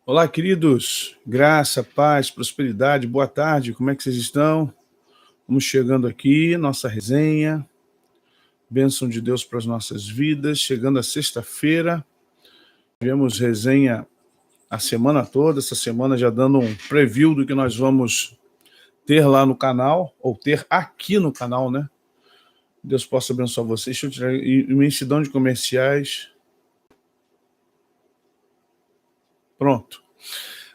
Olá, queridos. Graça, paz, prosperidade, boa tarde. Como é que vocês estão? Vamos chegando aqui, nossa resenha. Bênção de Deus para as nossas vidas. Chegando a sexta-feira. Tivemos resenha a semana toda. Essa semana já dando um preview do que nós vamos ter lá no canal, ou ter aqui no canal, né? Deus possa abençoar vocês. Deixa eu tirar imensidão de comerciais. Pronto.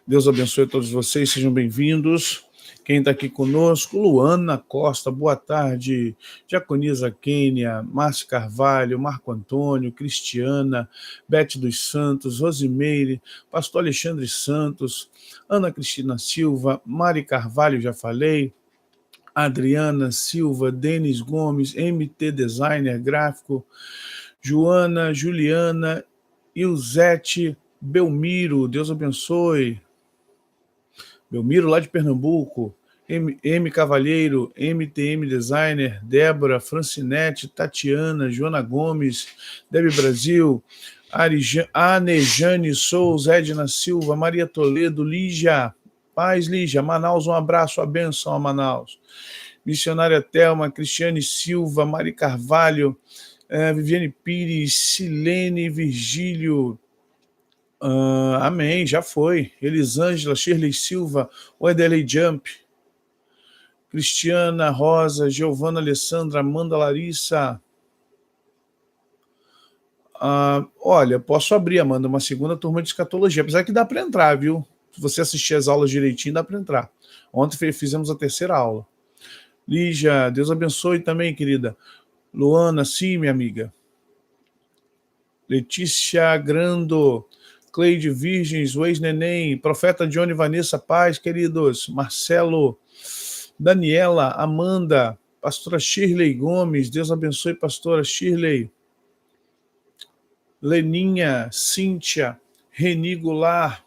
Deus abençoe a todos vocês, sejam bem-vindos. Quem está aqui conosco, Luana Costa, boa tarde. Diaconisa Kênia, Márcio Carvalho, Marco Antônio, Cristiana, Bete dos Santos, Rosimeire, Pastor Alexandre Santos, Ana Cristina Silva, Mari Carvalho, já falei, Adriana Silva, Denis Gomes, MT Designer Gráfico, Joana, Juliana, Ilzete, Belmiro, Deus abençoe. Belmiro, lá de Pernambuco, M. Cavalheiro, MTM Designer, Débora, Francinete, Tatiana, Joana Gomes, Debe Brasil, Anejane Souza, Edna Silva, Maria Toledo, Lígia, Paz Lígia, Manaus, um abraço, a benção a Manaus. Missionária Thelma, Cristiane Silva, Mari Carvalho, Viviane Pires, Silene Virgílio, amém, já foi. Elisângela, Shirley Silva, Wedeley Jump, Cristiana Rosa, Giovana Alessandra, Amanda Larissa. Olha, posso abrir, Amanda, uma segunda turma de escatologia, apesar que dá para entrar, viu? Se você assistir as aulas direitinho, dá para entrar. Ontem fizemos a terceira aula. Lígia, Deus abençoe também, querida. Luana, sim, minha amiga. Letícia Grando, Cleide Virgens, o ex-neném, Profeta Johnny Vanessa Paz, queridos, Marcelo, Daniela, Amanda, Pastora Shirley Gomes, Deus abençoe, Pastora Shirley, Leninha, Cíntia, Reni Goulart,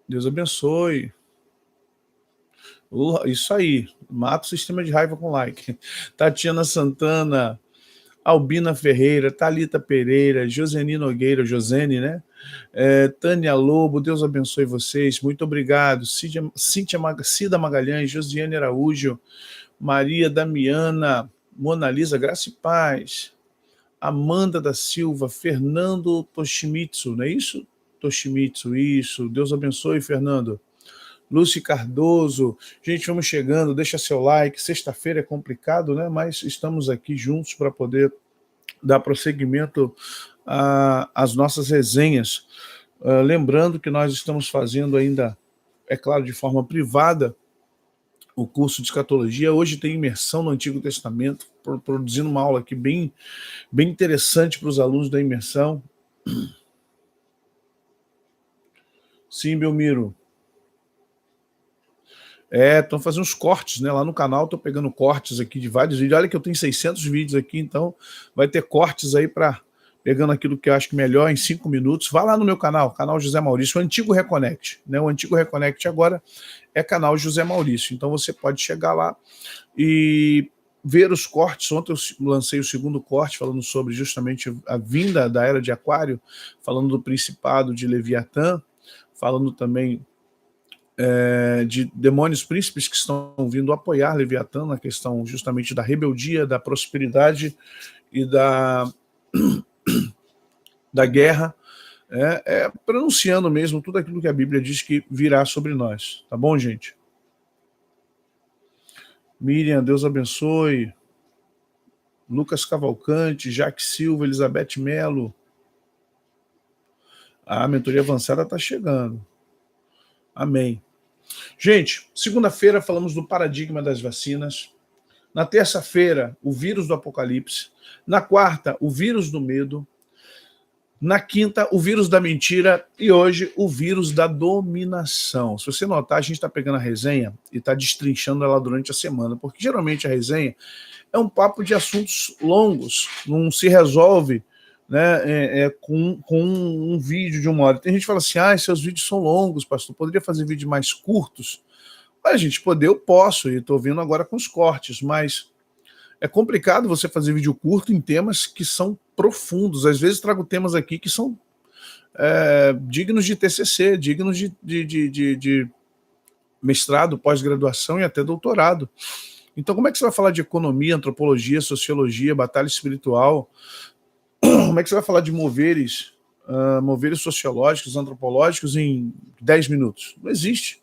Deus abençoe. Isso aí, mata o sistema de raiva com like. Tatiana Santana, Albina Ferreira, Thalita Pereira, Joseni Nogueira, Josene, né? Tânia Lobo, Deus abençoe vocês, muito obrigado. Cida Magalhães, Josiane Araújo, Maria Damiana, Mona Lisa, Graça e Paz, Amanda da Silva, Fernando Toshimitsu, não é isso? Toshimitsu, isso, Deus abençoe, Fernando. Lúcia Cardoso, gente, vamos chegando, deixa seu like, sexta-feira é complicado, né? Mas estamos aqui juntos para poder dar prosseguimento às nossas resenhas. Lembrando que nós estamos fazendo ainda, é claro, de forma privada, o curso de escatologia. Hoje tem imersão no Antigo Testamento, produzindo uma aula aqui bem interessante para os alunos da imersão. Sim, Belmiro. Estão fazendo uns cortes, né? Lá no canal estou pegando cortes aqui de vários vídeos. Olha que eu tenho 600 vídeos aqui, então vai ter cortes aí para pegando aquilo que eu acho que melhor em 5 minutos. Vá lá no meu canal José Maurício, o antigo Reconnect, né? O antigo Reconnect agora é canal José Maurício. Então você pode chegar lá e ver os cortes. Ontem eu lancei o segundo corte falando sobre justamente a vinda da Era de Aquário, falando do Principado de Leviatã, falando também de demônios príncipes que estão vindo apoiar Leviatã na questão justamente da rebeldia, da prosperidade e da guerra, pronunciando mesmo tudo aquilo que a Bíblia diz que virá sobre nós. Tá bom, gente? Miriam, Deus abençoe. Lucas Cavalcante, Jaque Silva, Elizabeth Melo. A mentoria avançada está chegando. Amém. Gente, segunda-feira falamos do paradigma das vacinas. Na terça-feira, o vírus do apocalipse. Na quarta, o vírus do medo. Na quinta, o vírus da mentira. E hoje, o vírus da dominação. Se você notar, a gente está pegando a resenha e está destrinchando ela durante a semana, porque geralmente a resenha é um papo de assuntos longos, não se resolve, né, com um vídeo de 1 hora. Tem gente que fala assim, seus vídeos são longos, pastor, poderia fazer vídeos mais curtos? Olha, gente, eu posso, e estou vindo agora com os cortes, mas é complicado você fazer vídeo curto em temas que são profundos. Às vezes trago temas aqui que são dignos de TCC, dignos de mestrado, pós-graduação e até doutorado. Então, como é que você vai falar de economia, antropologia, sociologia, batalha espiritual? Como é que você vai falar de moveres sociológicos, antropológicos em 10 minutos? Não existe.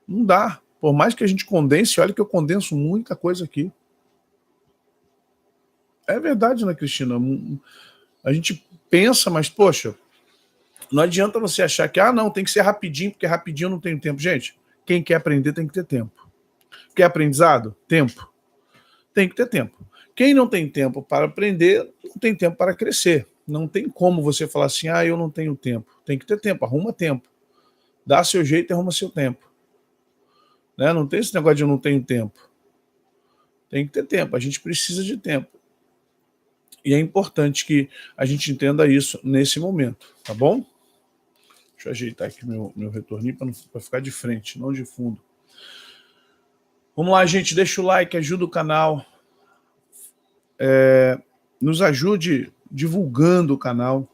Não dá. Por mais que a gente condense, olha que eu condenso muita coisa aqui. É verdade, né, Cristina? A gente pensa, mas, poxa, não adianta você achar que, não, tem que ser rapidinho, porque rapidinho eu não tenho tempo. Gente, quem quer aprender tem que ter tempo. Quer aprendizado? Tempo. Tem que ter tempo. Quem não tem tempo para aprender, não tem tempo para crescer. Não tem como você falar assim, eu não tenho tempo. Tem que ter tempo, arruma tempo. Dá seu jeito e arruma seu tempo. Né? Não tem esse negócio de eu não tenho tempo. Tem que ter tempo, a gente precisa de tempo. E é importante que a gente entenda isso nesse momento, tá bom? Deixa eu ajeitar aqui meu retorninho para ficar de frente, não de fundo. Vamos lá, gente, deixa o like, ajuda o canal. Nos ajude divulgando o canal.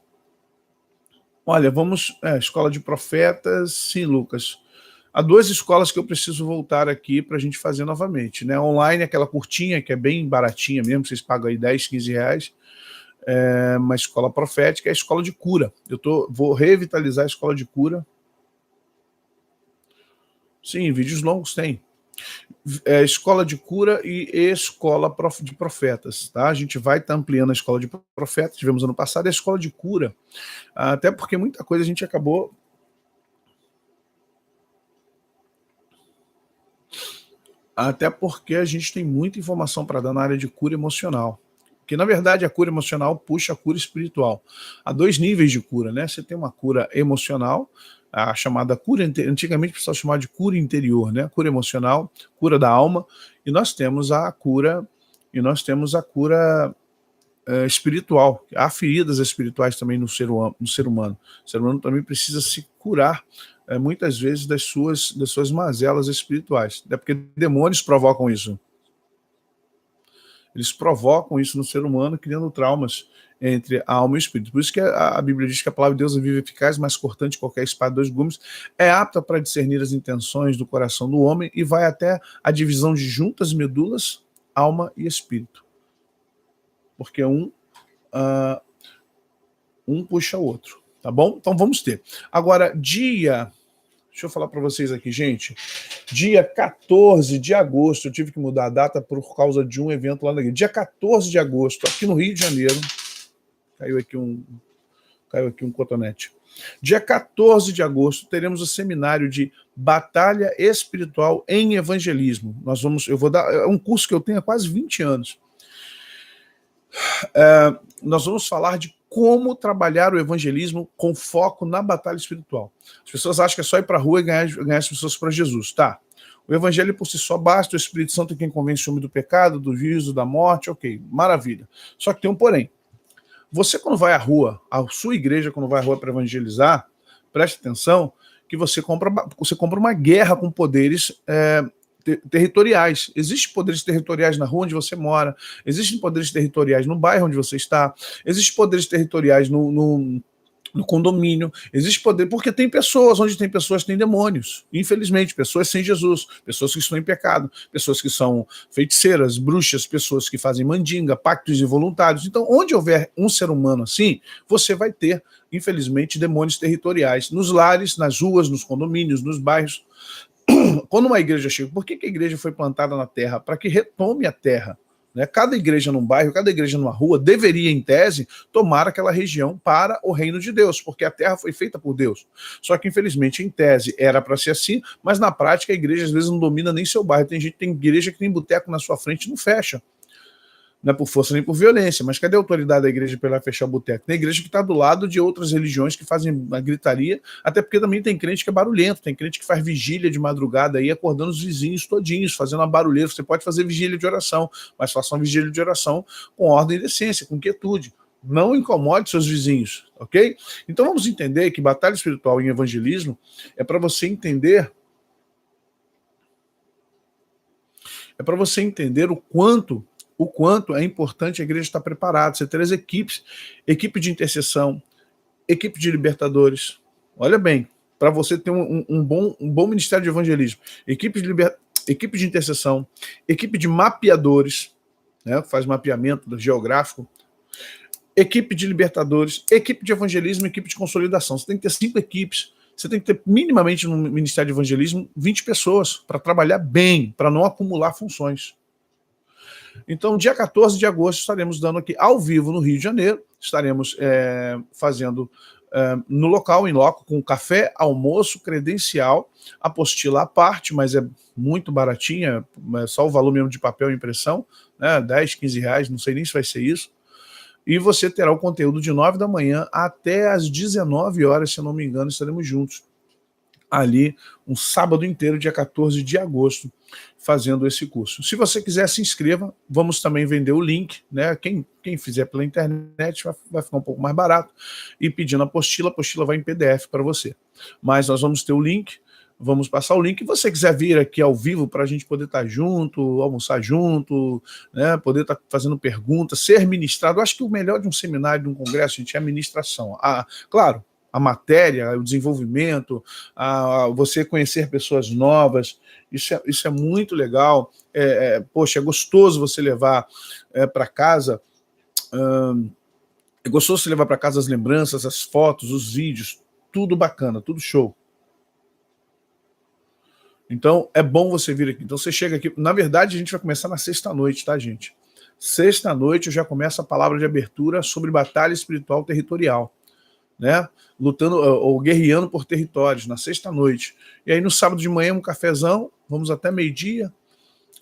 Olha, vamos... Escola de Profetas, sim, Lucas. Há 2 escolas que eu preciso voltar aqui para a gente fazer novamente, né? Online, aquela curtinha, que é bem baratinha mesmo, vocês pagam aí 10, 15 reais. Uma escola profética, é a escola de cura. Vou revitalizar a escola de cura. Sim, vídeos longos tem. Escola de cura e escola de profetas, tá? A gente vai estar ampliando a escola de profetas, tivemos ano passado, e a escola de cura, até porque muita coisa a gente acabou... Até porque a gente tem muita informação para dar na área de cura emocional. Que, na verdade, a cura emocional puxa a cura espiritual. Há 2 níveis de cura, né? Você tem uma cura emocional, a chamada cura... Antigamente o pessoal chamava de cura interior, né? Cura emocional, cura da alma, e nós temos a cura... espiritual. Há feridas espirituais também no ser humano. O ser humano também precisa se curar muitas vezes das suas mazelas espirituais. Até porque demônios provocam isso. Eles provocam isso no ser humano, criando traumas entre a alma e o espírito. Por isso que a Bíblia diz que a palavra de Deus é viva e eficaz, mais cortante que qualquer espada de 2 gumes, é apta para discernir as intenções do coração do homem e vai até a divisão de juntas, medulas, alma e espírito. Porque um puxa o outro, tá bom? Então vamos ter. Agora, deixa eu falar para vocês aqui, gente. Dia 14 de agosto, eu tive que mudar a data por causa de um evento lá na igreja. Dia 14 de agosto, aqui no Rio de Janeiro. Caiu aqui um cotonete. Dia 14 de agosto, teremos o seminário de Batalha Espiritual em Evangelismo. Eu vou dar... É um curso que eu tenho há quase 20 anos. Nós vamos falar de como trabalhar o evangelismo com foco na batalha espiritual. As pessoas acham que é só ir para a rua e ganhar as pessoas para Jesus. Tá. O evangelho por si só basta, o Espírito Santo é quem convence o homem do pecado, do juízo, da morte, ok, maravilha. Só que tem um porém. Você, quando vai à rua, a sua igreja, quando vai à rua para evangelizar, preste atenção que você compra uma guerra com poderes territoriais. Existem poderes territoriais na rua onde você mora, existem poderes territoriais no bairro onde você está, existem poderes territoriais no condomínio, existe poder, porque tem pessoas, onde tem pessoas tem demônios, infelizmente, pessoas sem Jesus, pessoas que estão em pecado, pessoas que são feiticeiras, bruxas, pessoas que fazem mandinga, pactos involuntários. Então, onde houver um ser humano assim, você vai ter, infelizmente, demônios territoriais, nos lares, nas ruas, nos condomínios, nos bairros. Quando uma igreja chega, por que a igreja foi plantada na terra? Para que retome a terra. Né? Cada igreja num bairro, cada igreja numa rua deveria, em tese, tomar aquela região para o reino de Deus, porque a terra foi feita por Deus. Só que, infelizmente, em tese era para ser assim, mas na prática a igreja às vezes não domina nem seu bairro. Tem igreja que tem boteco na sua frente e não fecha. Não é por força nem por violência, mas cadê a autoridade da igreja para ela fechar o boteco? Tem igreja que está do lado de outras religiões que fazem a gritaria, até porque também tem crente que é barulhento, tem crente que faz vigília de madrugada aí, acordando os vizinhos todinhos, fazendo uma barulheira. Você pode fazer vigília de oração, mas faça uma vigília de oração com ordem e decência, com quietude. Não incomode seus vizinhos, ok? Então vamos entender que batalha espiritual em evangelismo é para você entender o quanto é importante a igreja estar preparada. Você ter as equipes, equipe de intercessão, equipe de libertadores. Olha bem, para você ter um bom ministério de evangelismo, equipe de intercessão, equipe de mapeadores, né, faz mapeamento geográfico, equipe de libertadores, equipe de evangelismo, equipe de consolidação. Você tem que ter 5 equipes. Você tem que ter minimamente no Ministério de Evangelismo 20 pessoas para trabalhar bem, para não acumular funções. Então, dia 14 de agosto, estaremos dando aqui ao vivo no Rio de Janeiro, estaremos fazendo no local, em loco, com café, almoço, credencial, apostila à parte, mas é muito baratinha, é só o valor mesmo de papel e impressão, né, 10, 15 reais, não sei nem se vai ser isso. E você terá o conteúdo de 9 da manhã até as 19 horas, se eu não me engano, estaremos juntos. Ali, um sábado inteiro, dia 14 de agosto, fazendo esse curso. Se você quiser, se inscreva. Vamos também vender o link, né? Quem fizer pela internet vai ficar um pouco mais barato. E pedindo a apostila vai em PDF para você. Mas nós vamos ter o link, vamos passar o link. Se você quiser vir aqui ao vivo para a gente poder estar junto, almoçar junto, né? Poder estar fazendo perguntas, ser ministrado. Eu acho que o melhor de um seminário, de um congresso, gente, é a ministração. Claro, a matéria, o desenvolvimento, você conhecer pessoas novas, isso é muito legal. Poxa, é gostoso você levar para casa, é gostoso você levar para casa as lembranças, as fotos, os vídeos, tudo bacana, tudo show. Então, é bom você vir aqui. Então, você chega aqui. Na verdade, a gente vai começar na sexta-noite, tá, gente? Sexta-noite já começa a palavra de abertura sobre batalha espiritual territorial, né? Lutando ou guerreando por territórios, na sexta-noite. E aí, no sábado de manhã, um cafezão, vamos até meio-dia,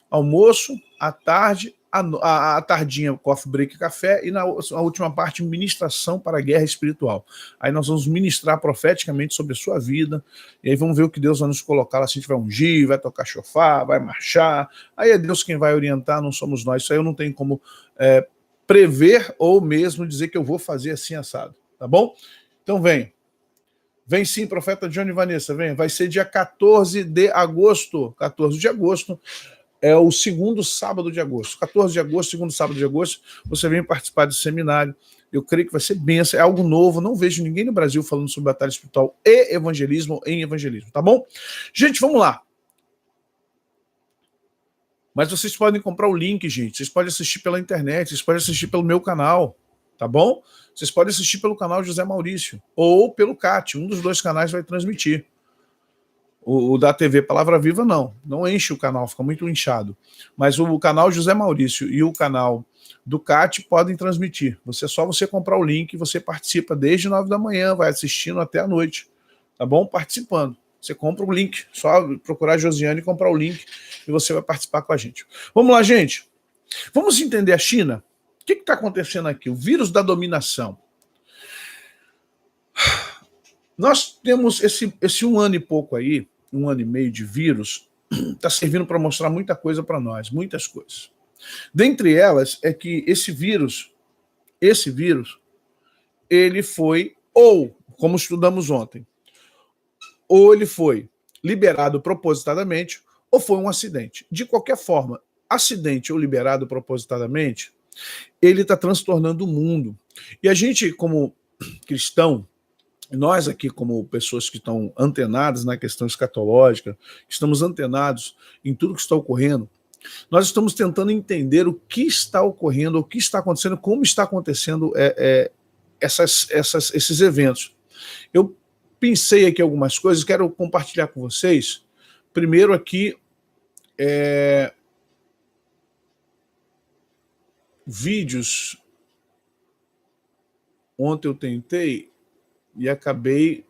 almoço, à tarde, à tardinha, coffee break, café, e na última parte, ministração para a guerra espiritual. Aí nós vamos ministrar profeticamente sobre a sua vida, e aí vamos ver o que Deus vai nos colocar lá, se a gente vai ungir, vai tocar chofar, vai marchar, aí é Deus quem vai orientar, não somos nós. Isso aí eu não tenho como prever ou mesmo dizer que eu vou fazer assim assado, tá bom? Então vem sim, profeta Johnny e Vanessa, vem, vai ser dia 14 de agosto, 14 de agosto, é o segundo sábado de agosto. 14 de agosto, segundo sábado de agosto, você vem participar desse seminário. Eu creio que vai ser benção, é algo novo. Não vejo ninguém no Brasil falando sobre batalha espiritual e evangelismo em evangelismo, tá bom? Gente, vamos lá. Mas vocês podem comprar o link, gente. Vocês podem assistir pela internet, vocês podem assistir pelo meu canal, tá bom? Vocês podem assistir pelo canal José Maurício ou pelo CAT. Um dos 2 canais vai transmitir. O da TV Palavra Viva não enche o canal, fica muito inchado. Mas o canal José Maurício e o canal do CAT podem transmitir. Só você comprar o link, você participa desde 9 da manhã, vai assistindo até a noite, tá bom? Participando. Você compra o link, só procurar a Josiane e comprar o link e você vai participar com a gente. Vamos lá, gente. Vamos entender a China? O que está acontecendo aqui? O vírus da dominação. Nós temos esse 1 ano e pouco aí, 1 ano e meio de vírus, está servindo para mostrar muita coisa para nós, muitas coisas. Dentre elas é que esse vírus, ele foi, ou, como estudamos ontem, ou ele foi liberado propositadamente, ou foi um acidente. De qualquer forma, acidente ou liberado propositadamente, ele está transtornando o mundo. E a gente, como cristão, nós aqui, como pessoas que estão antenadas na questão escatológica, estamos antenados em tudo que está ocorrendo, nós estamos tentando entender o que está ocorrendo, o que está acontecendo, como está acontecendo esses eventos. Eu pensei aqui algumas coisas, quero compartilhar com vocês. Primeiro aqui, vídeos. Ontem eu tentei e acabei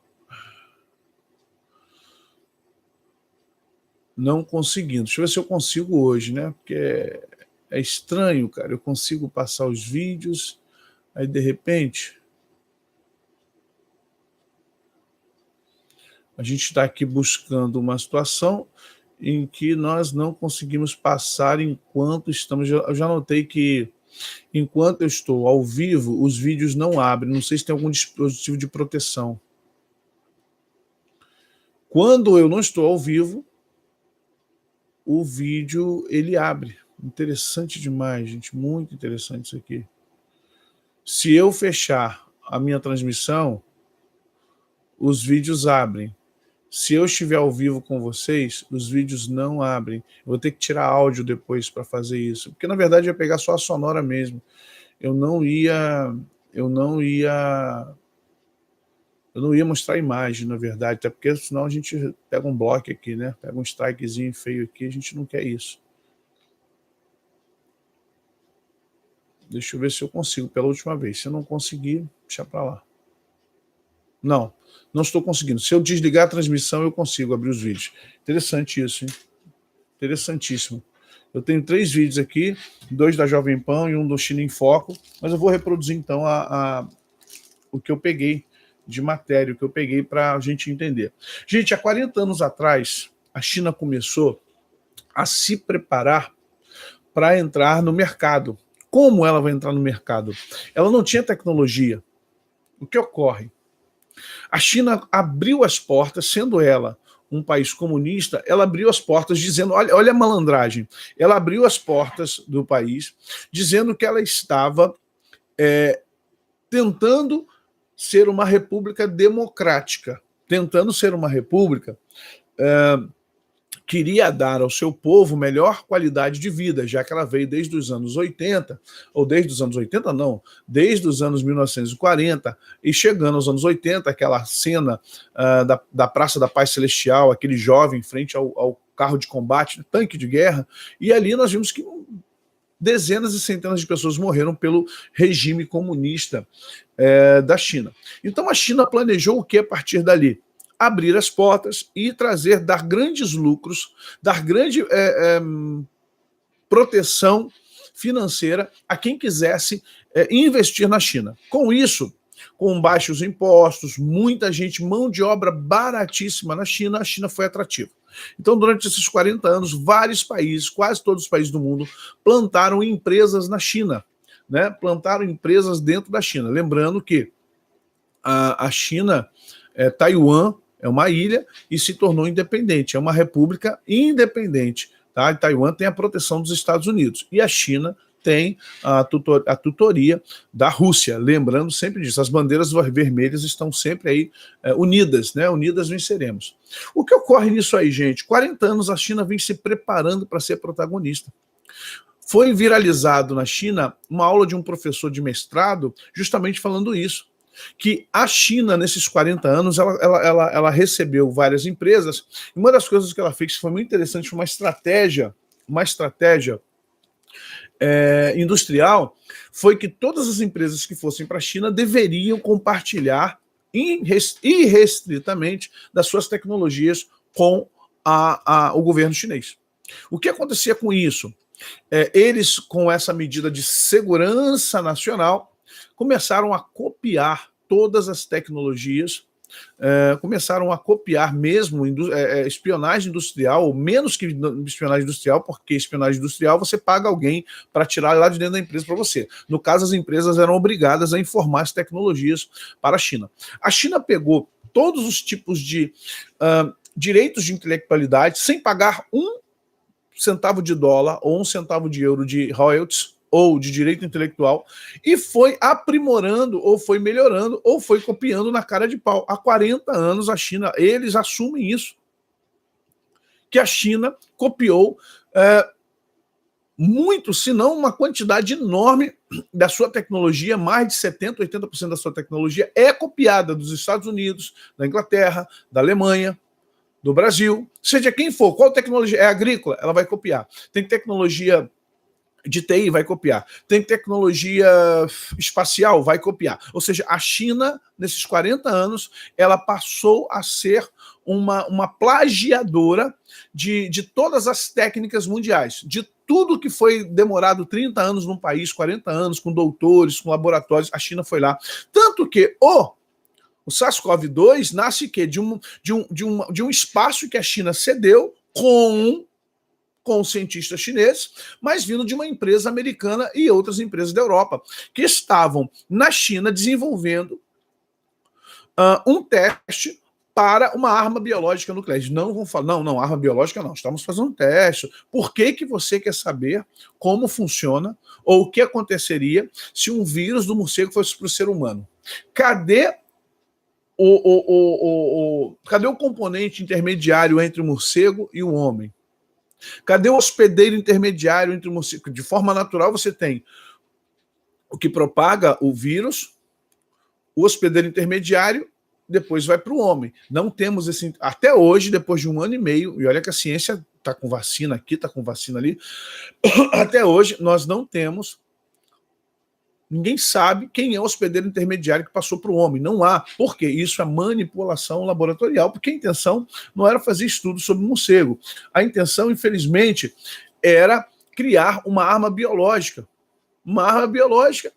não conseguindo. Deixa eu ver se eu consigo hoje, né? Porque é estranho, cara. Eu consigo passar os vídeos, aí de repente a gente está aqui buscando uma situação em que nós não conseguimos passar enquanto estamos. Eu já notei que enquanto eu estou ao vivo, os vídeos não abrem. Não sei se tem algum dispositivo de proteção. Quando eu não estou ao vivo, o vídeo ele abre. Interessante demais, gente. Muito interessante isso aqui. Se eu fechar a minha transmissão, os vídeos abrem. Se eu estiver ao vivo com vocês, os vídeos não abrem. Eu vou ter que tirar áudio depois para fazer isso. Porque, na verdade, eu ia pegar só a sonora mesmo. Eu não ia mostrar a imagem, na verdade, até porque senão a gente pega um bloco aqui, né? Pega um strikezinho feio aqui, a gente não quer isso. Deixa eu ver se eu consigo pela última vez. Se eu não conseguir, deixa para lá. Não estou conseguindo. Se eu desligar a transmissão, eu consigo abrir os vídeos. Interessante isso, hein? Interessantíssimo. Eu tenho 3 vídeos aqui, 2 da Jovem Pan e um do China em Foco, mas eu vou reproduzir então o que eu peguei de matéria, o que eu peguei para a gente entender. Gente, há 40 anos atrás, a China começou a se preparar para entrar no mercado. Como ela vai entrar no mercado? Ela não tinha tecnologia. O que ocorre? A China abriu as portas, sendo ela um país comunista, ela abriu as portas dizendo, olha a malandragem, ela abriu as portas do país dizendo que ela estava tentando ser uma república democrática, tentando ser uma república, queria dar ao seu povo melhor qualidade de vida, já que ela veio desde os anos 80, ou desde os anos 80 não, desde os anos 1940, e chegando aos anos 80, aquela cena da Praça da Paz Celestial, aquele jovem em frente ao carro de combate, tanque de guerra, e ali nós vimos que dezenas e centenas de pessoas morreram pelo regime comunista da China. Então a China planejou o que a partir dali? Abrir as portas e dar grandes lucros, dar grande proteção financeira a quem quisesse investir na China. Com isso, com baixos impostos, muita gente, mão de obra baratíssima na China, a China foi atrativa. Então, durante esses 40 anos, vários países, quase todos os países do mundo, plantaram empresas na China, né? Plantaram empresas dentro da China. Lembrando que a China, Taiwan, é uma ilha e se tornou independente, é uma república independente. Tá? E Taiwan tem a proteção dos Estados Unidos e a China tem a tutoria da Rússia. Lembrando sempre disso, as bandeiras vermelhas estão sempre aí unidas, né? Unidas venceremos. O que ocorre nisso aí, gente? 40 anos a China vem se preparando para ser protagonista. Foi viralizado na China uma aula de um professor de mestrado justamente falando isso, que a China, nesses 40 anos, ela recebeu várias empresas, e uma das coisas que ela fez que foi muito interessante, foi uma estratégia industrial, foi que todas as empresas que fossem para a China deveriam compartilhar irrestritamente das suas tecnologias com o governo chinês. O que acontecia com isso? Eles, com essa medida de segurança nacional, começaram a copiar todas as tecnologias, começaram a copiar mesmo espionagem industrial, ou menos que espionagem industrial, porque espionagem industrial você paga alguém para tirar lá de dentro da empresa para você. No caso, as empresas eram obrigadas a informar as tecnologias para a China. A China pegou todos os tipos de direitos de intelectualidade sem pagar $1 ou $1 de royalties, ou de direito intelectual, e foi aprimorando, ou foi melhorando, ou foi copiando na cara de pau. Há 40 anos a China, eles assumem isso, que a China copiou muito, se não uma quantidade enorme da sua tecnologia, mais de 70%, 80% da sua tecnologia é copiada dos Estados Unidos, da Inglaterra, da Alemanha, do Brasil, seja quem for, qual tecnologia é agrícola, ela vai copiar. Tem tecnologia de TI, vai copiar. Tem tecnologia espacial, vai copiar. Ou seja, a China, nesses 40 anos, ela passou a ser uma plagiadora de todas as técnicas mundiais, de tudo que foi demorado 30 anos num país, 40 anos, com doutores, com laboratórios, a China foi lá. Tanto que o SARS-CoV-2 nasce que de um espaço que a China cedeu com cientistas chineses, mas vindo de uma empresa americana e outras empresas da Europa, que estavam na China desenvolvendo um teste para uma arma biológica nuclear. Eles não vão falar, não, arma biológica não, estamos fazendo um teste. Por que você quer saber como funciona ou o que aconteceria se um vírus do morcego fosse para o ser humano? Cadê Cadê o componente intermediário entre o morcego e o homem? Cadê o hospedeiro intermediário entre o morcego? De forma natural, você tem o que propaga o vírus, o hospedeiro intermediário, depois vai para o homem. Não temos esse. Até hoje, depois de 1 ano e meio, e olha que a ciência está com vacina aqui, está com vacina ali, até hoje nós não temos. Ninguém sabe quem é o hospedeiro intermediário que passou para o homem. Não há. Por quê? Isso é manipulação laboratorial, porque a intenção não era fazer estudo sobre morcego. A intenção, infelizmente, era criar uma arma biológica. Uma arma biológica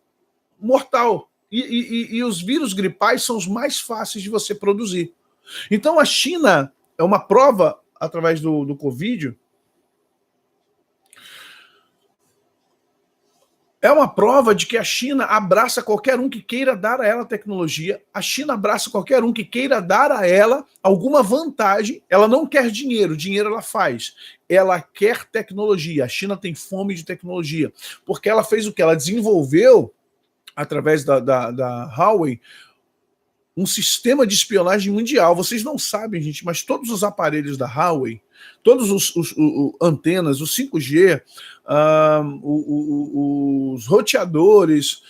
mortal. E os vírus gripais são os mais fáceis de você produzir. Então, a China é uma prova, através do Covid, é uma prova de que a China abraça qualquer um que queira dar a ela tecnologia, a China abraça qualquer um que queira dar a ela alguma vantagem. Ela não quer dinheiro, dinheiro ela faz. Ela quer tecnologia. A China tem fome de tecnologia, porque ela fez o que? Ela desenvolveu, através da Huawei, um sistema de espionagem mundial. Vocês não sabem, gente, mas todos os aparelhos da Huawei, todos os antenas, o 5G, os roteadores,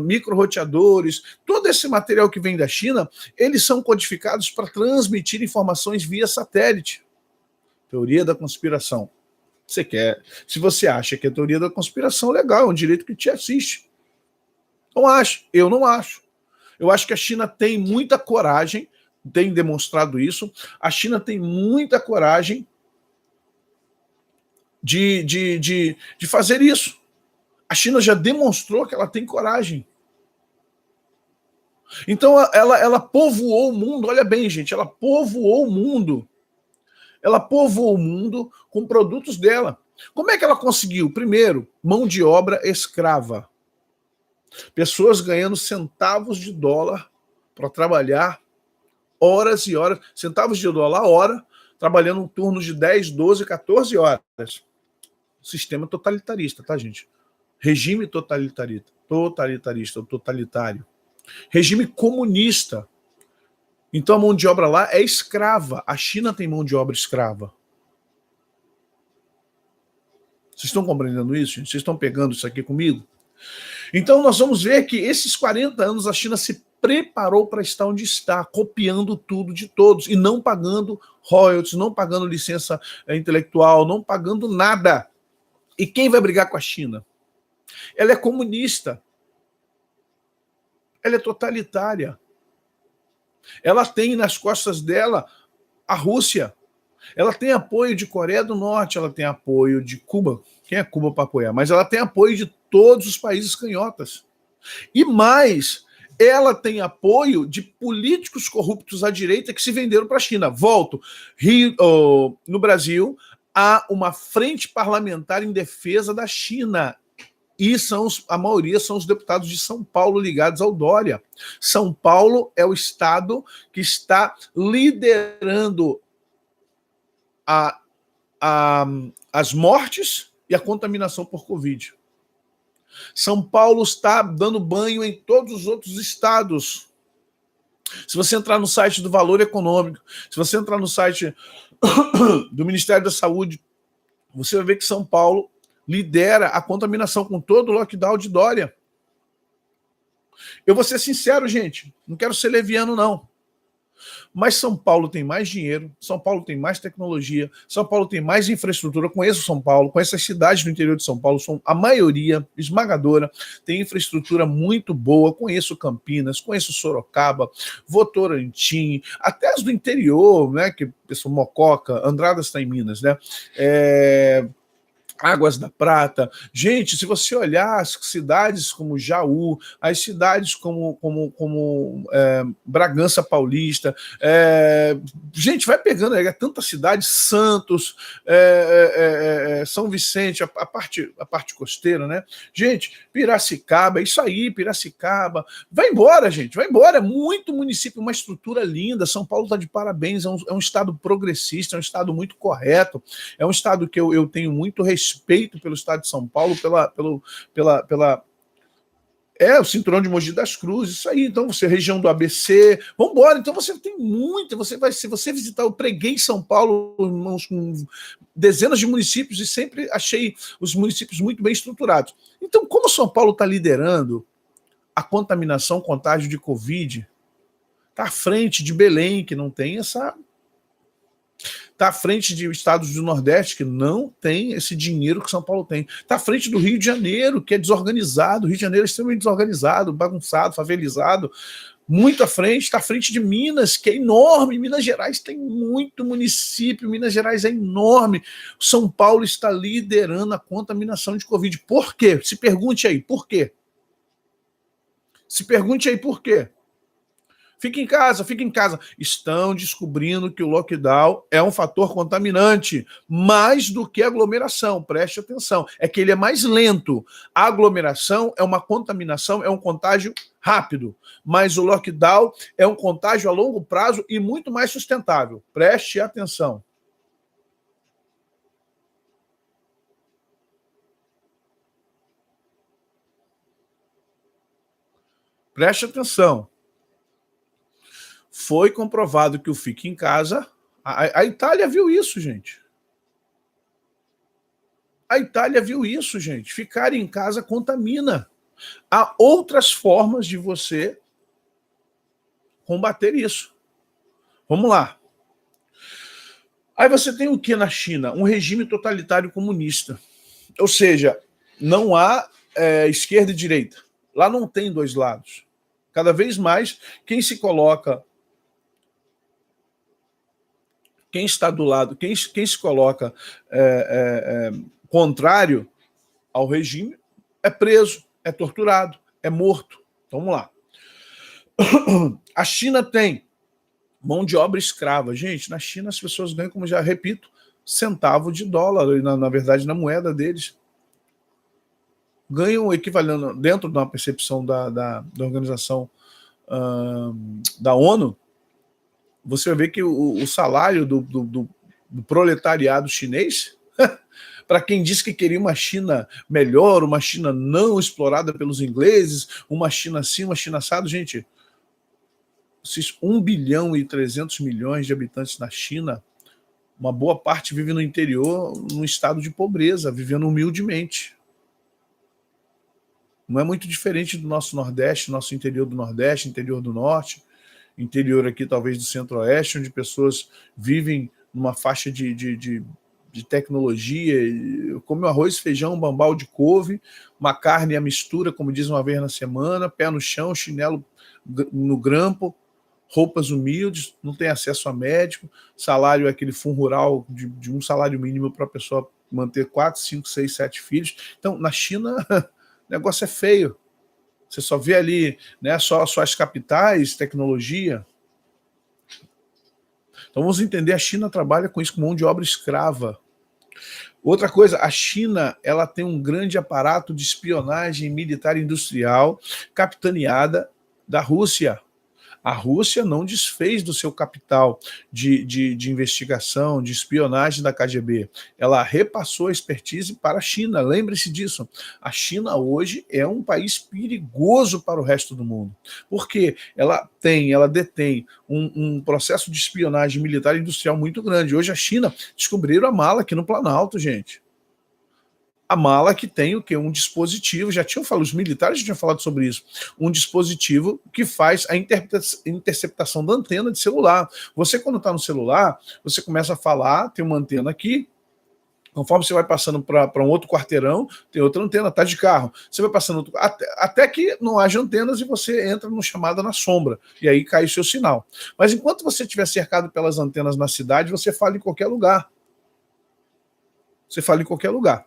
micro-roteadores, todo esse material que vem da China, eles são codificados para transmitir informações via satélite. Teoria da conspiração. Você quer? Se você acha que é teoria da conspiração, legal, é um direito que te assiste. Não acho, eu não acho. Eu acho que a China tem muita coragem, tem demonstrado isso. A China tem muita coragem de fazer isso. A China já demonstrou que ela tem coragem. Então ela povoou o mundo, olha bem, gente, ela povoou o mundo. Ela povoou o mundo com produtos dela. Como é que ela conseguiu? Primeiro, mão de obra escrava. Pessoas ganhando centavos de dólar para trabalhar horas e horas, centavos de dólar a hora, trabalhando um turno de 10, 12, 14 horas. Sistema totalitarista, tá, gente? Regime totalitarista, totalitário. Regime comunista. Então a mão de obra lá é escrava. A China tem mão de obra escrava. Vocês estão compreendendo isso, gente? Vocês estão pegando isso aqui comigo? Então nós vamos ver que esses 40 anos a China se preparou para estar onde está, copiando tudo de todos e não pagando royalties, não pagando licença intelectual, não pagando nada. E quem vai brigar com a China? Ela é comunista. Ela é totalitária. Ela tem nas costas dela a Rússia. Ela tem apoio de Coreia do Norte, ela tem apoio de Cuba. Quem é Cuba para apoiar? Mas ela tem apoio de todos os países canhotas. E mais, ela tem apoio de políticos corruptos à direita que se venderam para a China. Volto. No Brasil, há uma frente parlamentar em defesa da China. E a maioria são os deputados de São Paulo ligados ao Dória. São Paulo é o estado que está liderando as mortes e a contaminação por Covid. São Paulo está dando banho em todos os outros estados. Se você entrar no site do Valor Econômico, se você entrar no site do Ministério da Saúde, você vai ver que São Paulo lidera a contaminação com todo o lockdown de Dória. Eu vou ser sincero, gente, não quero ser leviano, não. Mas São Paulo tem mais dinheiro, São Paulo tem mais tecnologia, São Paulo tem mais infraestrutura. Conheço São Paulo, conheço as cidades do interior de São Paulo, a maioria esmagadora tem infraestrutura muito boa. Conheço Campinas, conheço Sorocaba, Votorantim, até as do interior, né? Que pessoal, Mococa, Andradas está em Minas, né? Águas da Prata. Gente, se você olhar as cidades como Jaú, as cidades como Bragança Paulista, gente, vai pegando, é tanta cidade, Santos, São Vicente, a parte costeira, né? Gente, Piracicaba, é isso aí, Piracicaba. Vai embora, gente, vai embora. É muito município, uma estrutura linda. São Paulo está de parabéns, é um estado progressista, é um estado muito correto, é um estado que eu tenho muito respeito pelo estado de São Paulo, O cinturão de Mogi das Cruzes, isso aí. Então, você, região do ABC, vamos embora. Então, você tem muita. Se você visitar, eu preguei em São Paulo, irmãos, com dezenas de municípios e sempre achei os municípios muito bem estruturados. Então, como São Paulo está liderando a contaminação, contágio de Covid, está à frente de Belém, que não tem essa. Está à frente de estados do Nordeste, que não tem esse dinheiro que São Paulo tem. Está à frente do Rio de Janeiro, que é desorganizado. O Rio de Janeiro é extremamente desorganizado, bagunçado, favelizado. Muito à frente. Está à frente de Minas, que é enorme. Minas Gerais tem muito município. Minas Gerais é enorme. São Paulo está liderando a contaminação de Covid. Por quê? Se pergunte aí, por quê? Se pergunte aí por quê. Fica em casa, fica em casa. Estão descobrindo que o lockdown é um fator contaminante, mais do que a aglomeração. Preste atenção. É que ele é mais lento. A aglomeração é uma contaminação, é um contágio rápido. Mas o lockdown é um contágio a longo prazo e muito mais sustentável. Preste atenção. Preste atenção. Foi comprovado que o Fique em Casa... A Itália viu isso, gente. A Itália viu isso, gente. Ficar em casa contamina. Há outras formas de você combater isso. Vamos lá. Aí você tem o que na China? Um regime totalitário comunista. Ou seja, não há esquerda e direita. Lá não tem dois lados. Cada vez mais, quem se coloca... Quem está do lado, quem se coloca contrário ao regime é preso, é torturado, é morto. Então, vamos lá. A China tem mão de obra escrava. Gente, na China as pessoas ganham, como já repito, centavo de dólar, na verdade, na moeda deles. Ganham equivalente, dentro de uma percepção da organização da ONU, você vai ver que o salário do proletariado chinês, para quem disse que queria uma China melhor, uma China não explorada pelos ingleses, uma China assim, uma China assado, gente, esses 1 bilhão e 300 milhões de habitantes na China, uma boa parte vive no interior, num estado de pobreza, vivendo humildemente. Não é muito diferente do nosso Nordeste, nosso interior do Nordeste, interior do Norte, interior aqui talvez do Centro-Oeste, onde pessoas vivem numa faixa de tecnologia, come arroz, feijão, bambal de couve, uma carne à mistura, como diz, uma vez na semana, pé no chão, chinelo no grampo, roupas humildes, não tem acesso a médico, salário é aquele fundo rural de um salário mínimo para a pessoa manter 4, 5, 6, 7 filhos. Então, na China, o negócio é feio. Você só vê ali, né, só as capitais, tecnologia. Então vamos entender, a China trabalha com isso, com mão de obra escrava. Outra coisa, a China ela tem um grande aparato de espionagem militar industrial capitaneada da Rússia. A Rússia não desfez do seu capital de investigação, de espionagem da KGB. Ela repassou a expertise para a China. Lembre-se disso. A China hoje é um país perigoso para o resto do mundo. Porque ela detém um processo de espionagem militar e industrial muito grande. Hoje a China descobriram a mala aqui no Planalto, gente. A mala que tem o quê? Um dispositivo, já tinham falado, os militares já tinham falado sobre isso, um dispositivo que faz a interceptação da antena de celular. Você, quando está no celular, você começa a falar, tem uma antena aqui, conforme você vai passando para um outro quarteirão, tem outra antena, está de carro. Você vai passando, até que não haja antenas e você entra no chamada na sombra, e aí cai o seu sinal. Mas enquanto você estiver cercado pelas antenas na cidade, você fala em qualquer lugar. Você fala em qualquer lugar.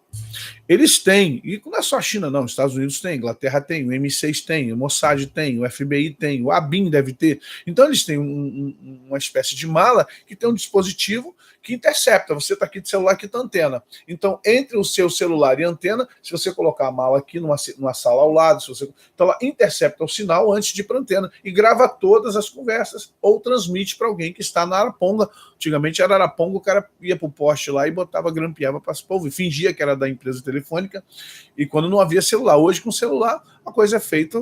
Eles têm, e não é só a China não, os Estados Unidos tem, Inglaterra tem, o M6 tem, o Mossad tem, o FBI tem, o ABIN deve ter. Então eles têm uma espécie de mala que tem um dispositivo que intercepta. Você está aqui de celular, aqui está a antena. Então, entre o seu celular e a antena, se você colocar a mala aqui numa sala ao lado, então ela intercepta o sinal antes de ir para a antena e grava todas as conversas ou transmite para alguém que está na Araponga. Antigamente era Araponga, o cara ia para o poste lá e botava, grampeava para esse povo e fingia que era da empresa telefônica, e quando não havia celular. Hoje, com celular, a coisa é feita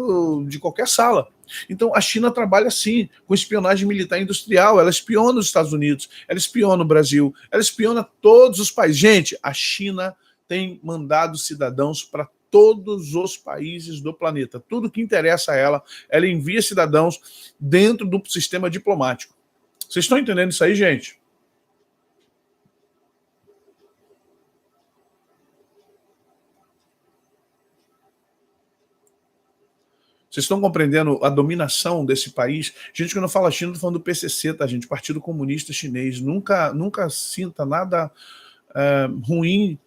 de qualquer sala. Então, a China trabalha assim, com espionagem militar e industrial. Ela espiona os Estados Unidos, ela espiona o Brasil, ela espiona todos os países. Gente, a China tem mandado cidadãos para todos os países do planeta. Tudo que interessa a ela, ela envia cidadãos dentro do sistema diplomático. Vocês estão entendendo isso aí, gente? Vocês estão compreendendo a dominação desse país? Gente, quando eu falo China, eu estou falando do PCC, tá, gente? Partido Comunista Chinês. Nunca sinta nada ruim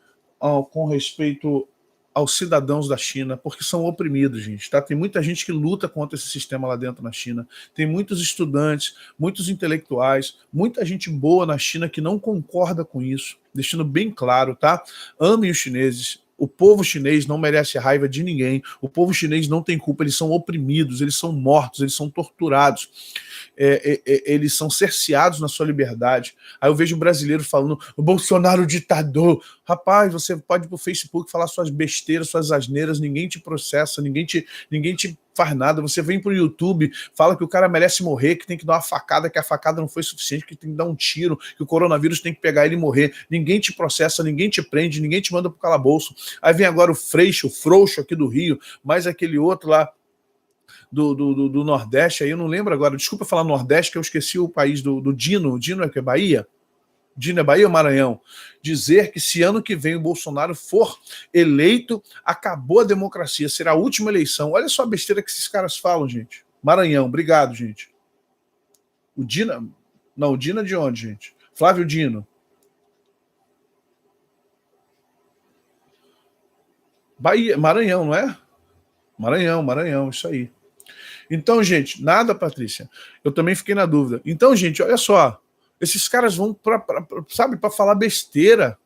com respeito aos cidadãos da China, porque são oprimidos, gente. Tá? Tem muita gente que luta contra esse sistema lá dentro na China. Tem muitos estudantes, muitos intelectuais, muita gente boa na China que não concorda com isso. Deixando bem claro, tá? Amem os chineses. O povo chinês não merece raiva de ninguém. O povo chinês não tem culpa. Eles são oprimidos, eles são mortos, eles são torturados. Eles são cerceados na sua liberdade. Aí eu vejo brasileiro falando, o Bolsonaro ditador. Rapaz, você pode ir pro Facebook falar suas besteiras, suas asneiras, ninguém te processa, ninguém te faz nada. Você vem pro YouTube, fala que o cara merece morrer, que tem que dar uma facada, que a facada não foi suficiente, que tem que dar um tiro, que o coronavírus tem que pegar ele e morrer. Ninguém te processa, ninguém te prende, ninguém te manda pro calabouço. Aí vem agora o Freixo, o Frouxo aqui do Rio, mais aquele outro lá do Nordeste, aí eu não lembro agora, desculpa falar Nordeste, que eu esqueci o país do Dino. Dino é que é Bahia? Dino é Bahia ou Maranhão? Dizer que se ano que vem o Bolsonaro for eleito, acabou a democracia, será a última eleição. Olha só a besteira que esses caras falam, gente. Maranhão, obrigado, gente. O Dino... Não, o Dino é de onde, gente? Flávio Dino. Bahia, Maranhão, não é? Maranhão, isso aí. Então, gente, nada, Patrícia. Eu também fiquei na dúvida. Então, gente, olha só. Esses caras vão para falar besteira,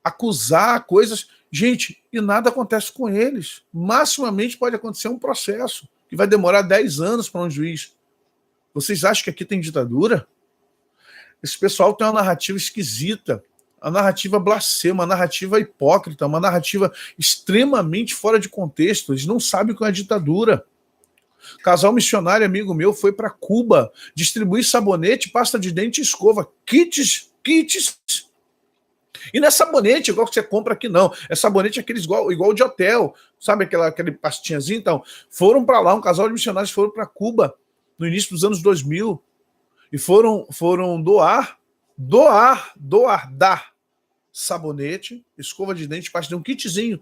acusar coisas. Gente, e nada acontece com eles. Maximamente pode acontecer um processo que vai demorar 10 anos para um juiz. Vocês acham que aqui tem ditadura? Esse pessoal tem uma narrativa esquisita, uma narrativa blasfema, uma narrativa hipócrita, uma narrativa extremamente fora de contexto. Eles não sabem o que é a ditadura. Casal missionário amigo meu foi para Cuba distribuir sabonete, pasta de dente e escova. Kits. E não é sabonete igual que você compra aqui, não. É sabonete aqueles igual de hotel. Sabe aquele pastinhazinho? Então, foram para lá, um casal de missionários foram para Cuba no início dos anos 2000 e foram dar sabonete, escova de dente, pasta de um kitzinho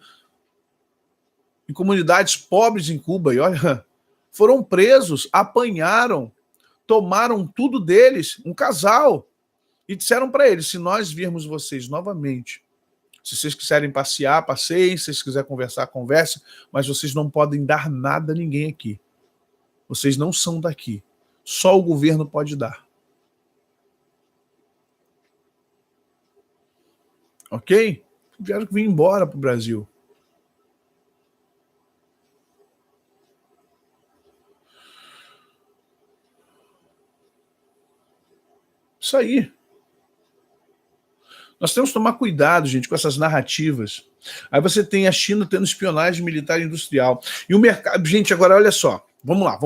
em comunidades pobres em Cuba. E olha, foram presos, apanharam, tomaram tudo deles, um casal, e disseram para eles, se nós virmos vocês novamente, se vocês quiserem passear, passeiem, se vocês quiserem conversar, conversem, mas vocês não podem dar nada a ninguém aqui. Vocês não são daqui. Só o governo pode dar. Ok? Tiveram que vir embora para o Brasil. Isso aí. Nós temos que tomar cuidado, gente, com essas narrativas. Aí você tem a China tendo espionagem militar e industrial. E o mercado... Gente, agora olha só. Vamos lá.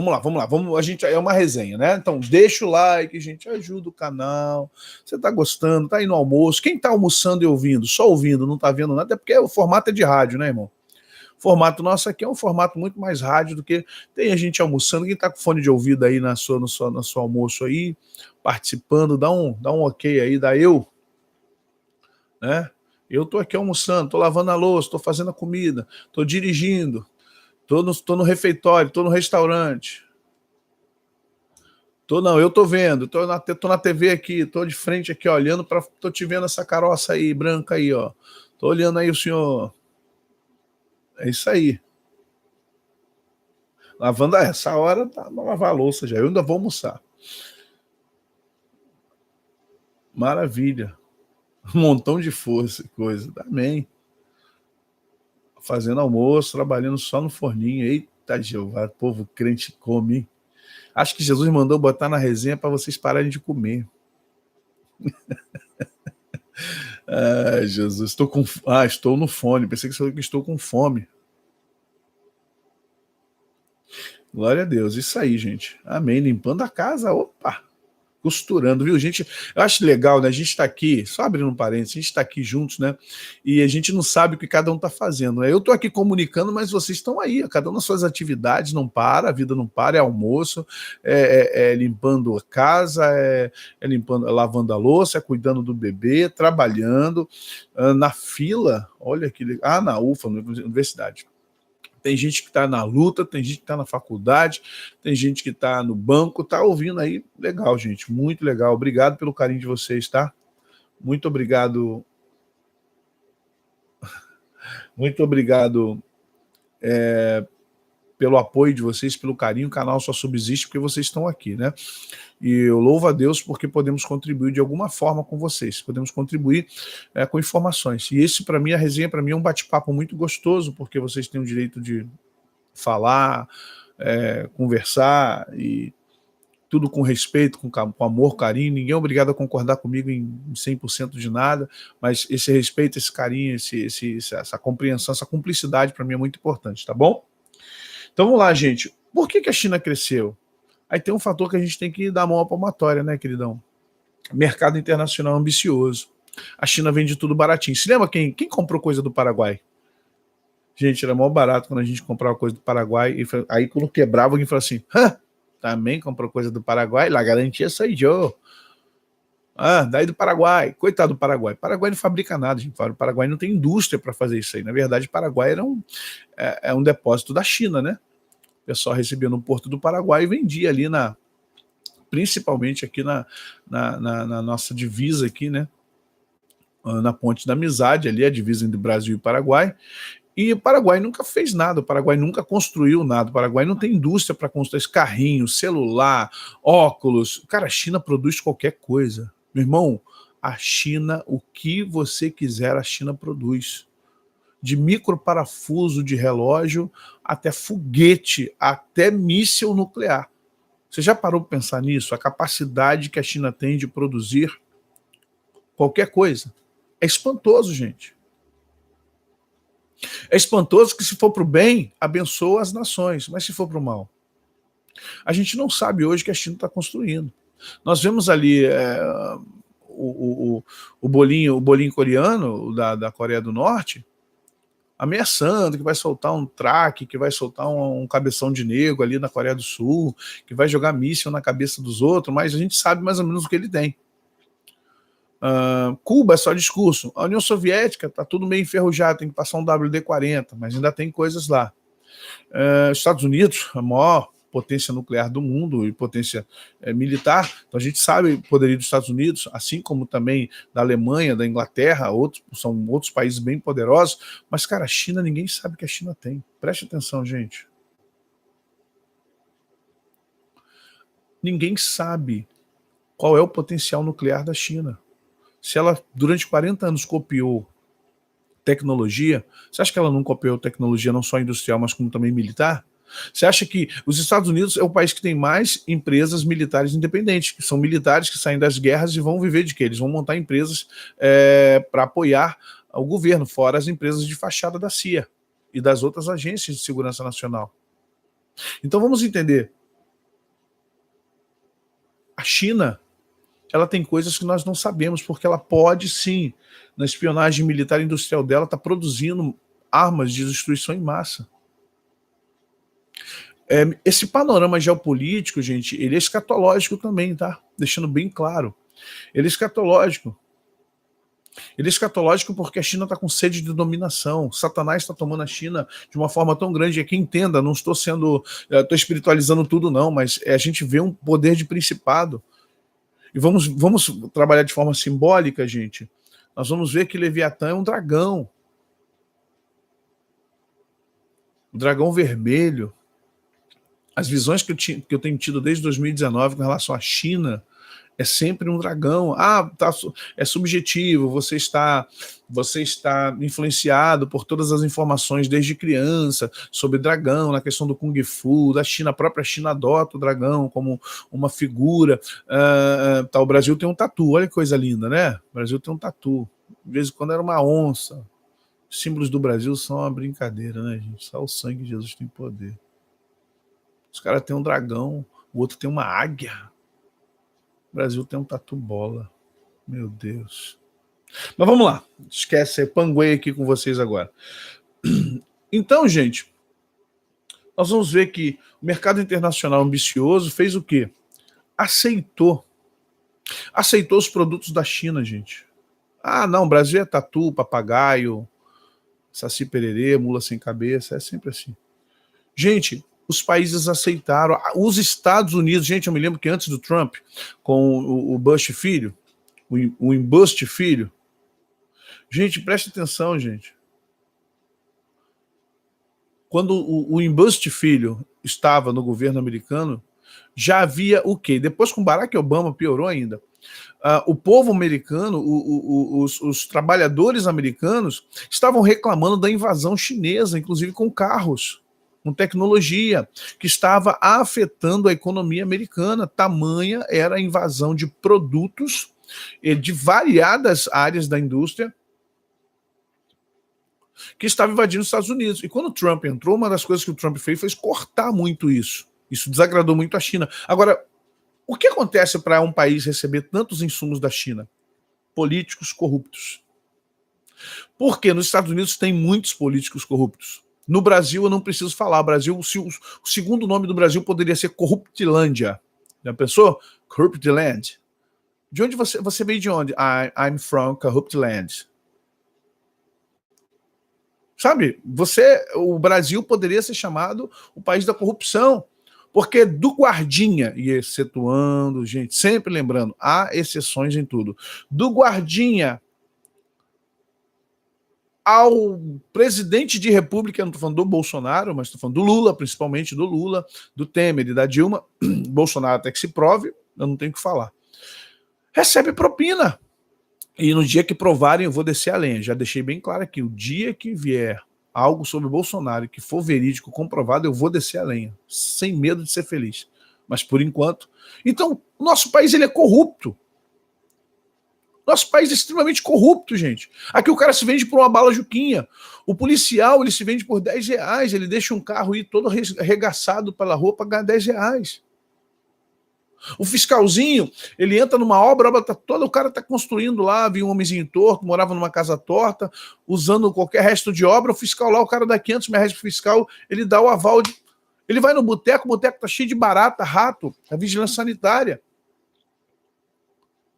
A gente é uma resenha, né? Então, deixa o like, gente, ajuda o canal. Você tá gostando, tá aí no almoço. Quem tá almoçando e ouvindo? Só ouvindo, não tá vendo nada, é porque o formato é de rádio, né, irmão? O formato nosso aqui é um formato muito mais rádio do que tem a gente almoçando. Quem tá com fone de ouvido aí no seu almoço aí, participando, dá um ok aí, dá eu, né? Eu tô aqui almoçando, tô lavando a louça, tô fazendo a comida, tô dirigindo, tô no refeitório, tô no restaurante. Eu tô vendo, tô na TV aqui, tô de frente aqui, olhando para, tô te vendo essa caroça aí, branca aí, ó. Tô olhando aí o senhor. É isso aí. Lavando essa hora, tá pra lavar a louça já. Eu ainda vou almoçar. Maravilha. Um montão de força e coisa. Amém. Fazendo almoço, trabalhando só no forninho. Eita, Jeová, povo crente come, hein? Acho que Jesus mandou botar na resenha para vocês pararem de comer. Ai, Jesus, estou no fone. Pensei que você falou que estou com fome. Glória a Deus. Isso aí, gente. Amém. Limpando a casa. Opa! Costurando, viu, gente? Eu acho legal, né? A gente está aqui, só abrindo um parênteses, a gente está aqui juntos, né? E a gente não sabe o que cada um está fazendo, né? Eu estou aqui comunicando, mas vocês estão aí, cada um nas suas atividades, não para, a vida não para, é almoço, é limpando a casa, limpando, lavando a louça, é cuidando do bebê, trabalhando, na fila, olha que legal. Na UFA, na universidade. Tem gente que está na luta, tem gente que está na faculdade, tem gente que está no banco, está ouvindo aí. Legal, gente, muito legal. Obrigado pelo carinho de vocês, tá? Muito obrigado. Muito obrigado pelo apoio de vocês, pelo carinho. O canal só subsiste porque vocês estão aqui, né? E eu louvo a Deus porque podemos contribuir de alguma forma com vocês, podemos contribuir com informações. E esse, para mim, a resenha, para mim, é um bate-papo muito gostoso, porque vocês têm o direito de falar, conversar, e tudo com respeito, com amor, carinho. Ninguém é obrigado a concordar comigo em 100% de nada, mas esse respeito, esse carinho, essa compreensão, essa cumplicidade, para mim é muito importante, tá bom? Então vamos lá, gente. Por que a China cresceu? Aí tem um fator que a gente tem que dar a mão à palmatória, né, queridão? Mercado internacional ambicioso. A China vende tudo baratinho. Se lembra quem comprou coisa do Paraguai? Gente, era mó barato quando a gente comprava coisa do Paraguai. E aí quando quebrava, alguém falou assim, também comprou coisa do Paraguai? La garantia sou eu. Daí do Paraguai. Coitado do Paraguai. Paraguai não fabrica nada, gente. O Paraguai não tem indústria para fazer isso aí. Na verdade, o Paraguai era um depósito da China, né? O pessoal recebia no Porto do Paraguai e vendia ali principalmente aqui na nossa divisa aqui, né? Na Ponte da Amizade, ali a divisa entre Brasil e Paraguai. E o Paraguai nunca fez nada, o Paraguai nunca construiu nada, o Paraguai não tem indústria para construir esse carrinho, celular, óculos. Cara, a China produz qualquer coisa. Meu irmão, a China, o que você quiser, a China produz. De microparafuso de relógio até foguete, até míssil nuclear. Você já parou para pensar nisso? A capacidade que a China tem de produzir qualquer coisa. É espantoso, gente. É espantoso que, se for para o bem, abençoa as nações, mas se for para o mal. A gente não sabe hoje o que a China está construindo. Nós vemos ali o bolinho coreano da Coreia do Norte ameaçando que vai soltar um traque, que vai soltar um cabeção de negro ali na Coreia do Sul, que vai jogar míssil na cabeça dos outros, mas a gente sabe mais ou menos o que ele tem. Cuba é só discurso. A União Soviética está tudo meio enferrujado, tem que passar um WD-40, mas ainda tem coisas lá. Estados Unidos, a maior potência nuclear do mundo e potência militar, então a gente sabe o poderio dos Estados Unidos, assim como também da Alemanha, da Inglaterra, são outros países bem poderosos, mas, cara, a China, ninguém sabe o que a China tem. Preste atenção, gente. Ninguém sabe qual é o potencial nuclear da China. Se ela, durante 40 anos, copiou tecnologia, você acha que ela não copiou tecnologia não só industrial, mas como também militar? Você acha que os Estados Unidos é o país que tem mais empresas militares independentes, que são militares que saem das guerras e vão viver de quê? Eles vão montar empresas para apoiar o governo, fora as empresas de fachada da CIA e das outras agências de segurança nacional. Então vamos entender. A China, ela tem coisas que nós não sabemos, porque ela pode sim, na espionagem militar e industrial dela, estar produzindo armas de destruição em massa. Esse panorama geopolítico, gente, ele é escatológico também, tá? Deixando bem claro. Ele é escatológico. Ele é escatológico porque a China está com sede de dominação. Satanás está tomando a China de uma forma tão grande que, entenda, não estou espiritualizando tudo não, mas a gente vê um poder de principado. E vamos trabalhar de forma simbólica, gente. Nós vamos ver que Leviatã é um dragão. O dragão vermelho. As visões que eu tenho tido desde 2019 com relação à China é sempre um dragão. É subjetivo, você está influenciado por todas as informações desde criança sobre dragão, na questão do Kung Fu, da China, a própria China adota o dragão como uma figura. O Brasil tem um tatu, olha que coisa linda, né? O Brasil tem um tatu. de vez em quando era uma onça. Os símbolos do Brasil são uma brincadeira, né, gente? Só o sangue de Jesus tem poder. Os caras têm um dragão, o outro tem uma águia. O Brasil tem um tatu-bola. Meu Deus. Mas vamos lá. Esquece, panguei aqui com vocês agora. Então, gente, nós vamos ver que o mercado internacional ambicioso fez o quê? Aceitou os produtos da China, gente. Ah, não, Brasil é tatu, papagaio, saci pererê, mula sem cabeça, é sempre assim. Gente, os países aceitaram. Os Estados Unidos, gente, eu me lembro que antes do Trump, com o Bush filho, o embuste filho, gente, preste atenção, gente. Quando o embuste filho estava no governo americano, já havia o quê? Depois com Barack Obama piorou ainda. O povo americano, os trabalhadores americanos estavam reclamando da invasão chinesa, inclusive com carros, com tecnologia, que estava afetando a economia americana. Tamanha era a invasão de produtos de variadas áreas da indústria que estava invadindo os Estados Unidos. E quando o Trump entrou, uma das coisas que o Trump fez foi cortar muito isso. Isso desagradou muito a China. Agora, o que acontece para um país receber tantos insumos da China? Políticos corruptos. Porque nos Estados Unidos tem muitos políticos corruptos. No Brasil, eu não preciso falar. O Brasil, o segundo nome do Brasil poderia ser Corruptilândia. Já pensou? Corruptland. De onde você veio de onde? I'm from Corruptland. Sabe? O Brasil poderia ser chamado o país da corrupção. Porque do guardinha, e excetuando, gente, sempre lembrando, há exceções em tudo. Do guardinha ao presidente de república, não estou falando do Bolsonaro, mas estou falando do Lula, principalmente do Lula, do Temer e da Dilma, Bolsonaro até que se prove, eu não tenho o que falar. Recebe propina. E no dia que provarem, eu vou descer a lenha. Já deixei bem claro aqui, o dia que vier algo sobre Bolsonaro que for verídico, comprovado, eu vou descer a lenha, sem medo de ser feliz. Mas por enquanto... Então, nosso país ele é corrupto. Nosso país é extremamente corrupto, gente. Aqui o cara se vende por uma bala juquinha. O policial, ele se vende por R$10. Ele deixa um carro ir todo arregaçado pela rua para ganhar R$10. O fiscalzinho, ele entra numa obra, a obra tá toda, o cara tá construindo lá, viu um homenzinho torto, morava numa casa torta, usando qualquer resto de obra, o fiscal lá, o cara dá R$500 pro fiscal, ele dá o aval, ele vai no boteco, o boteco tá cheio de barata, rato, a vigilância sanitária.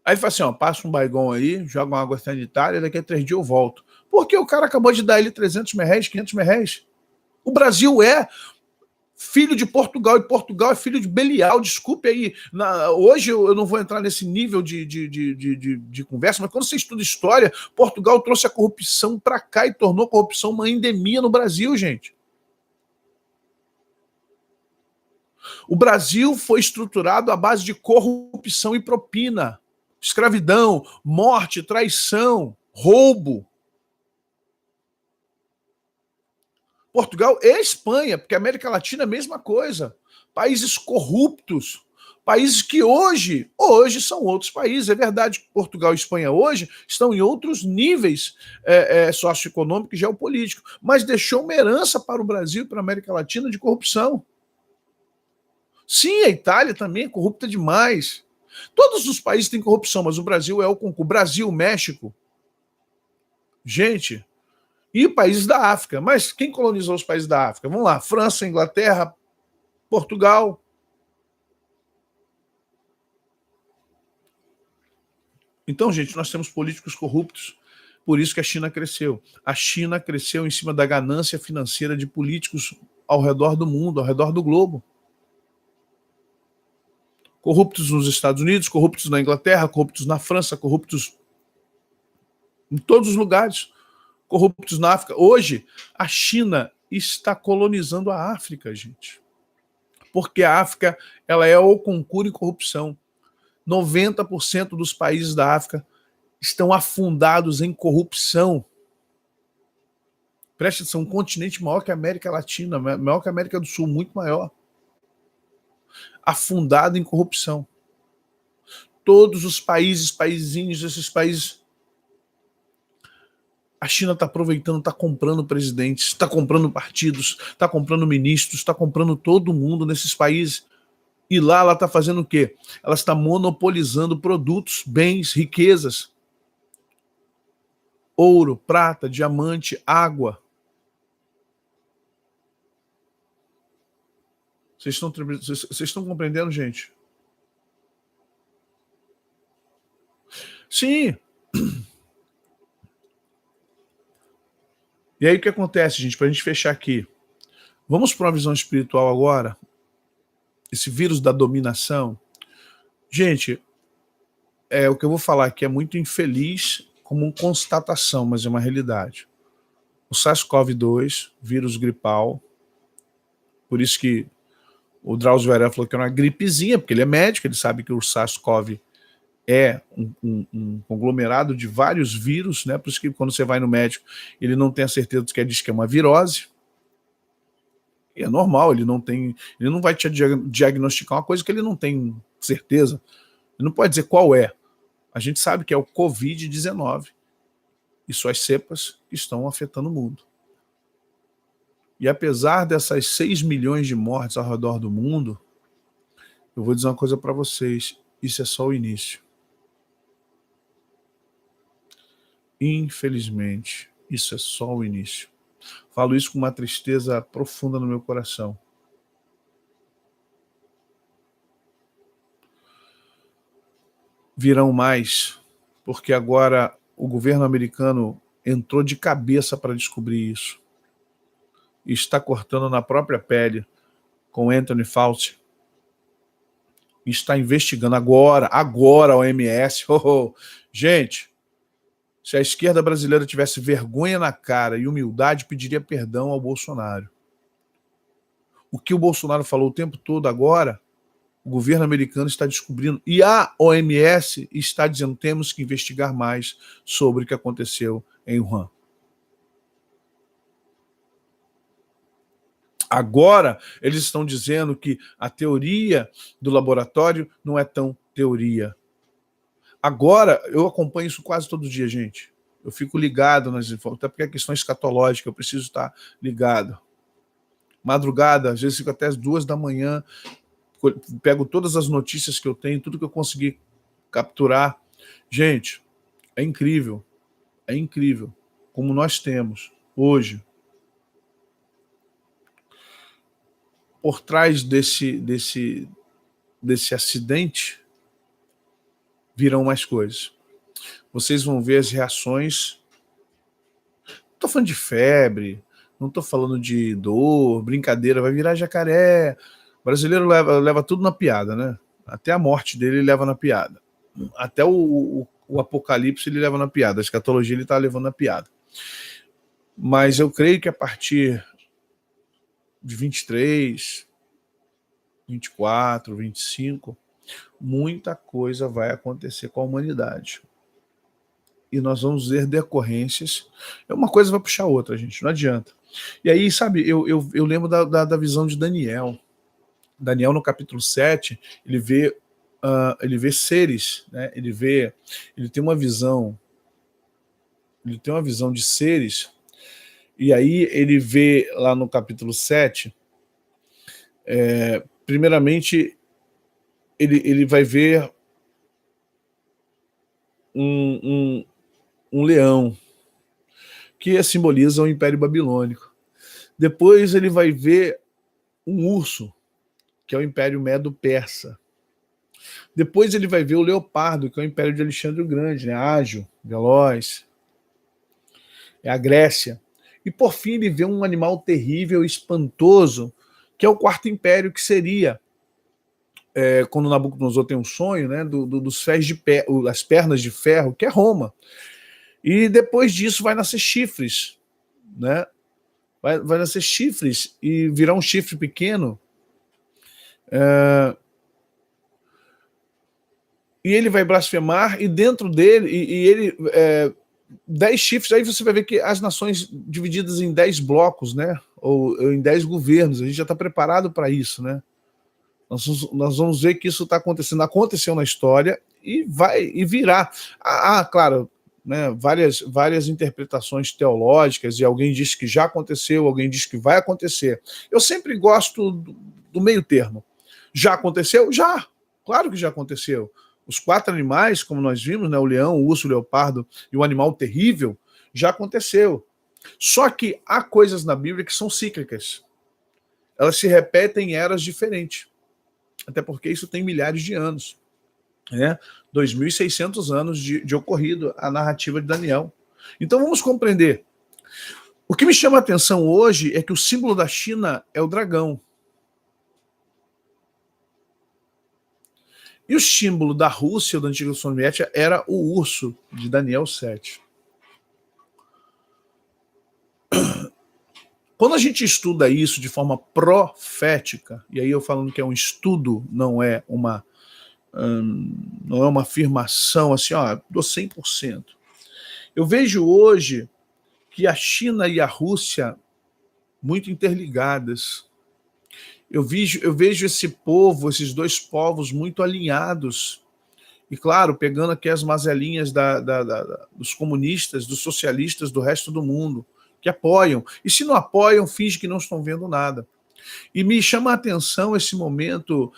Aí ele fala assim, ó, passa um Baygon aí, joga uma água sanitária, daqui a 3 dias eu volto. Porque o cara acabou de dar ele R$300, R$500. O Brasil é filho de Portugal, e Portugal é filho de Belial, desculpe aí. Hoje eu não vou entrar nesse nível de conversa, mas quando você estuda história, Portugal trouxe a corrupção para cá e tornou a corrupção uma endemia no Brasil, gente. O Brasil foi estruturado à base de corrupção e propina. Escravidão, morte, traição, roubo. Portugal e Espanha, porque a América Latina é a mesma coisa. Países corruptos, países que hoje são outros países. É verdade que Portugal e Espanha hoje estão em outros níveis socioeconômico e geopolítico, mas deixou uma herança para o Brasil e para a América Latina de corrupção. Sim, a Itália também é corrupta demais. Todos os países têm corrupção, mas o Brasil é o concurso. Brasil, México. Gente... E países da África. Mas quem colonizou os países da África? Vamos lá, França, Inglaterra, Portugal. Então, gente, nós temos políticos corruptos, por isso que a China cresceu. A China cresceu em cima da ganância financeira de políticos ao redor do mundo, ao redor do globo. Corruptos nos Estados Unidos, corruptos na Inglaterra, corruptos na França, corruptos em todos os lugares. Corruptos na África. Hoje, a China está colonizando a África, gente. Porque a África ela é o concurso em corrupção. 90% dos países da África estão afundados em corrupção. Preste atenção, um continente maior que a América Latina, maior que a América do Sul, muito maior. Afundado em corrupção. Todos os países, esses países A China está aproveitando, está comprando presidentes, está comprando partidos, está comprando ministros, está comprando todo mundo nesses países. E lá ela está fazendo o quê? Ela está monopolizando produtos, bens, riquezas. Ouro, prata, diamante, água. Vocês estão compreendendo, gente? Sim. E aí o que acontece, gente, para a gente fechar aqui? Vamos para uma visão espiritual agora? Esse vírus da dominação. Gente, o que eu vou falar aqui é muito infeliz como uma constatação, mas é uma realidade. O SARS-CoV-2, vírus gripal, por isso que o Drauzio Varela falou que é uma gripezinha, porque ele é médico, ele sabe que o SARS-CoV é um conglomerado de vários vírus, né? Por isso que quando você vai no médico, ele não tem a certeza de que diz que é uma virose. E é normal, ele não vai te diagnosticar uma coisa que ele não tem certeza. Ele não pode dizer qual é. A gente sabe que é o Covid-19 e suas cepas que estão afetando o mundo. E apesar dessas 6 milhões de mortes ao redor do mundo, eu vou dizer uma coisa para vocês, isso é só o início. Infelizmente, isso é só o início. Falo isso com uma tristeza profunda no meu coração. Virão mais, porque agora o governo americano entrou de cabeça para descobrir isso. E está cortando na própria pele com Anthony Fauci. E está investigando agora a OMS. Gente, se a esquerda brasileira tivesse vergonha na cara e humildade, pediria perdão ao Bolsonaro. O que o Bolsonaro falou o tempo todo agora, o governo americano está descobrindo. E a OMS está dizendo que temos que investigar mais sobre o que aconteceu em Wuhan. Agora, eles estão dizendo que a teoria do laboratório não é tão teoria. Agora, eu acompanho isso quase todo dia, gente. Eu fico ligado nas informações, até porque é questão escatológica, eu preciso estar ligado. Madrugada, às vezes fico até as 2 da manhã, pego todas as notícias que eu tenho, tudo que eu consegui capturar. Gente, é incrível como nós temos hoje, por trás desse acidente, virão mais coisas. Vocês vão ver as reações. Não estou falando de febre, não estou falando de dor, brincadeira, vai virar jacaré. O brasileiro leva tudo na piada, né? Até a morte dele ele leva na piada. Até o apocalipse ele leva na piada. A escatologia ele está levando na piada. Mas eu creio que a partir de 23, 24, 25, muita coisa vai acontecer com a humanidade. E nós vamos ver decorrências. Uma coisa vai puxar a outra, gente, não adianta. E aí, sabe, eu lembro da visão de Daniel. Daniel, no capítulo 7, ele vê seres, né? Ele tem uma visão de seres, e aí ele vê lá no capítulo 7, primeiramente, ele vai ver um leão, que simboliza o Império Babilônico. Depois ele vai ver um urso, que é o Império Medo-Persa. Depois ele vai ver o leopardo, que é o Império de Alexandre o Grande, né? Ágil, veloz. É a Grécia. E por fim ele vê um animal terrível, espantoso, que é o Quarto Império, que seria, quando Nabucodonosor tem um sonho, né, dos ferros as pernas de ferro, que é Roma. E depois disso vai nascer chifres, né? Vai nascer chifres e virar um chifre pequeno. E ele vai blasfemar, e dentro dele, e ele 10 chifres, aí você vai ver que as nações divididas em 10 blocos, né? Ou em 10 governos, a gente já está preparado para isso, né? Nós vamos ver que isso está acontecendo, aconteceu na história e virá. Claro, né, várias interpretações teológicas, e alguém diz que já aconteceu, alguém diz que vai acontecer. Eu sempre gosto do meio termo. Já aconteceu? Já. Claro que já aconteceu. Os 4 animais, como nós vimos, né, o leão, o urso, o leopardo e o animal terrível, já aconteceu. Só que há coisas na Bíblia que são cíclicas. Elas se repetem em eras diferentes. Até porque isso tem milhares de anos. Né? 2.600 anos de ocorrido a narrativa de Daniel. Então vamos compreender. O que me chama a atenção hoje é que o símbolo da China é o dragão. E o símbolo da Rússia, da antiga União Soviética, era o urso, de Daniel 7. Quando a gente estuda isso de forma profética, e aí eu falando que é um estudo, não é uma afirmação assim, ó, dou 100%. Eu vejo hoje que a China e a Rússia muito interligadas. Eu vejo esse povo, esses dois povos muito alinhados. E claro, pegando aqui as mazelinhas dos comunistas, dos socialistas do resto do mundo, que apoiam. E se não apoiam, finge que não estão vendo nada. E me chama a atenção esse momento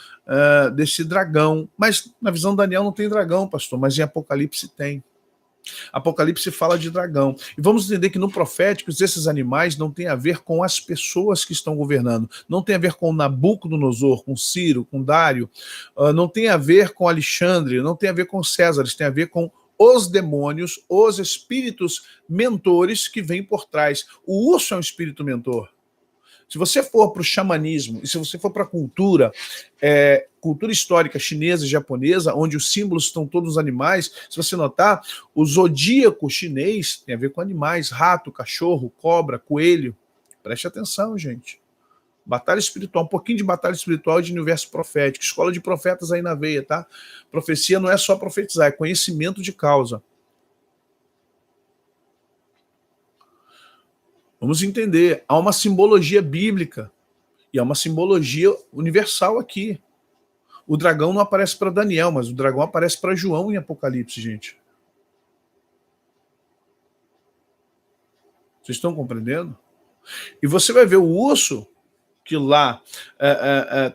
desse dragão. Mas na visão de Daniel não tem dragão, pastor, mas em Apocalipse tem. Apocalipse fala de dragão. E vamos entender que no profético esses animais não têm a ver com as pessoas que estão governando. Não tem a ver com Nabucodonosor, com Ciro, com Dário. Não tem a ver com Alexandre, não tem a ver com César. Tem a ver com os demônios, os espíritos mentores que vêm por trás. O urso é um espírito mentor. Se você for para o xamanismo e se você for para a cultura histórica chinesa e japonesa, onde os símbolos estão todos animais, se você notar, o zodíaco chinês tem a ver com animais, rato, cachorro, cobra, coelho. Preste atenção, gente. Batalha espiritual, um pouquinho de batalha espiritual e de universo profético. Escola de profetas aí na veia, tá? Profecia não é só profetizar, é conhecimento de causa. Vamos entender, há uma simbologia bíblica e há uma simbologia universal aqui. O dragão não aparece para Daniel, mas o dragão aparece para João em Apocalipse, gente. Vocês estão compreendendo? E você vai ver o urso, que lá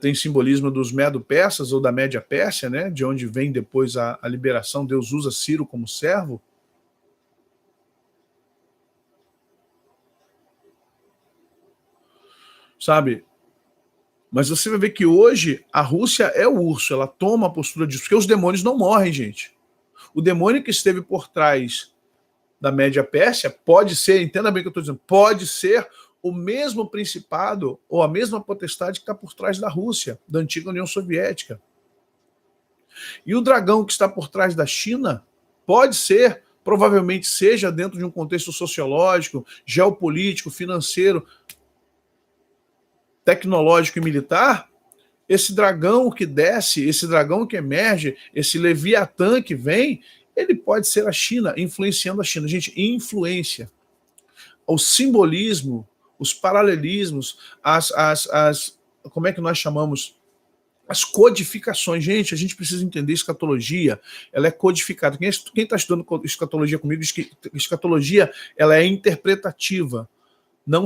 tem simbolismo dos Medo-Persas ou da Média Pérsia, né, de onde vem depois a liberação. Deus usa Ciro como servo. Sabe? Mas você vai ver que hoje a Rússia é o urso, ela toma a postura disso, porque os demônios não morrem, gente. O demônio que esteve por trás da Média Pérsia pode ser, entenda bem o que eu estou dizendo, pode ser o mesmo principado ou a mesma potestade que está por trás da Rússia, da antiga União Soviética. E o dragão que está por trás da China pode ser, provavelmente seja dentro de um contexto sociológico, geopolítico, financeiro, tecnológico e militar, esse dragão que desce, esse dragão que emerge, esse Leviatã que vem, ele pode ser a China, influenciando a China. Gente, influência. O simbolismo, os paralelismos, como é que nós chamamos? As codificações. Gente, a gente precisa entender escatologia, ela é codificada. Quem está estudando escatologia comigo diz que escatologia ela é interpretativa. Não,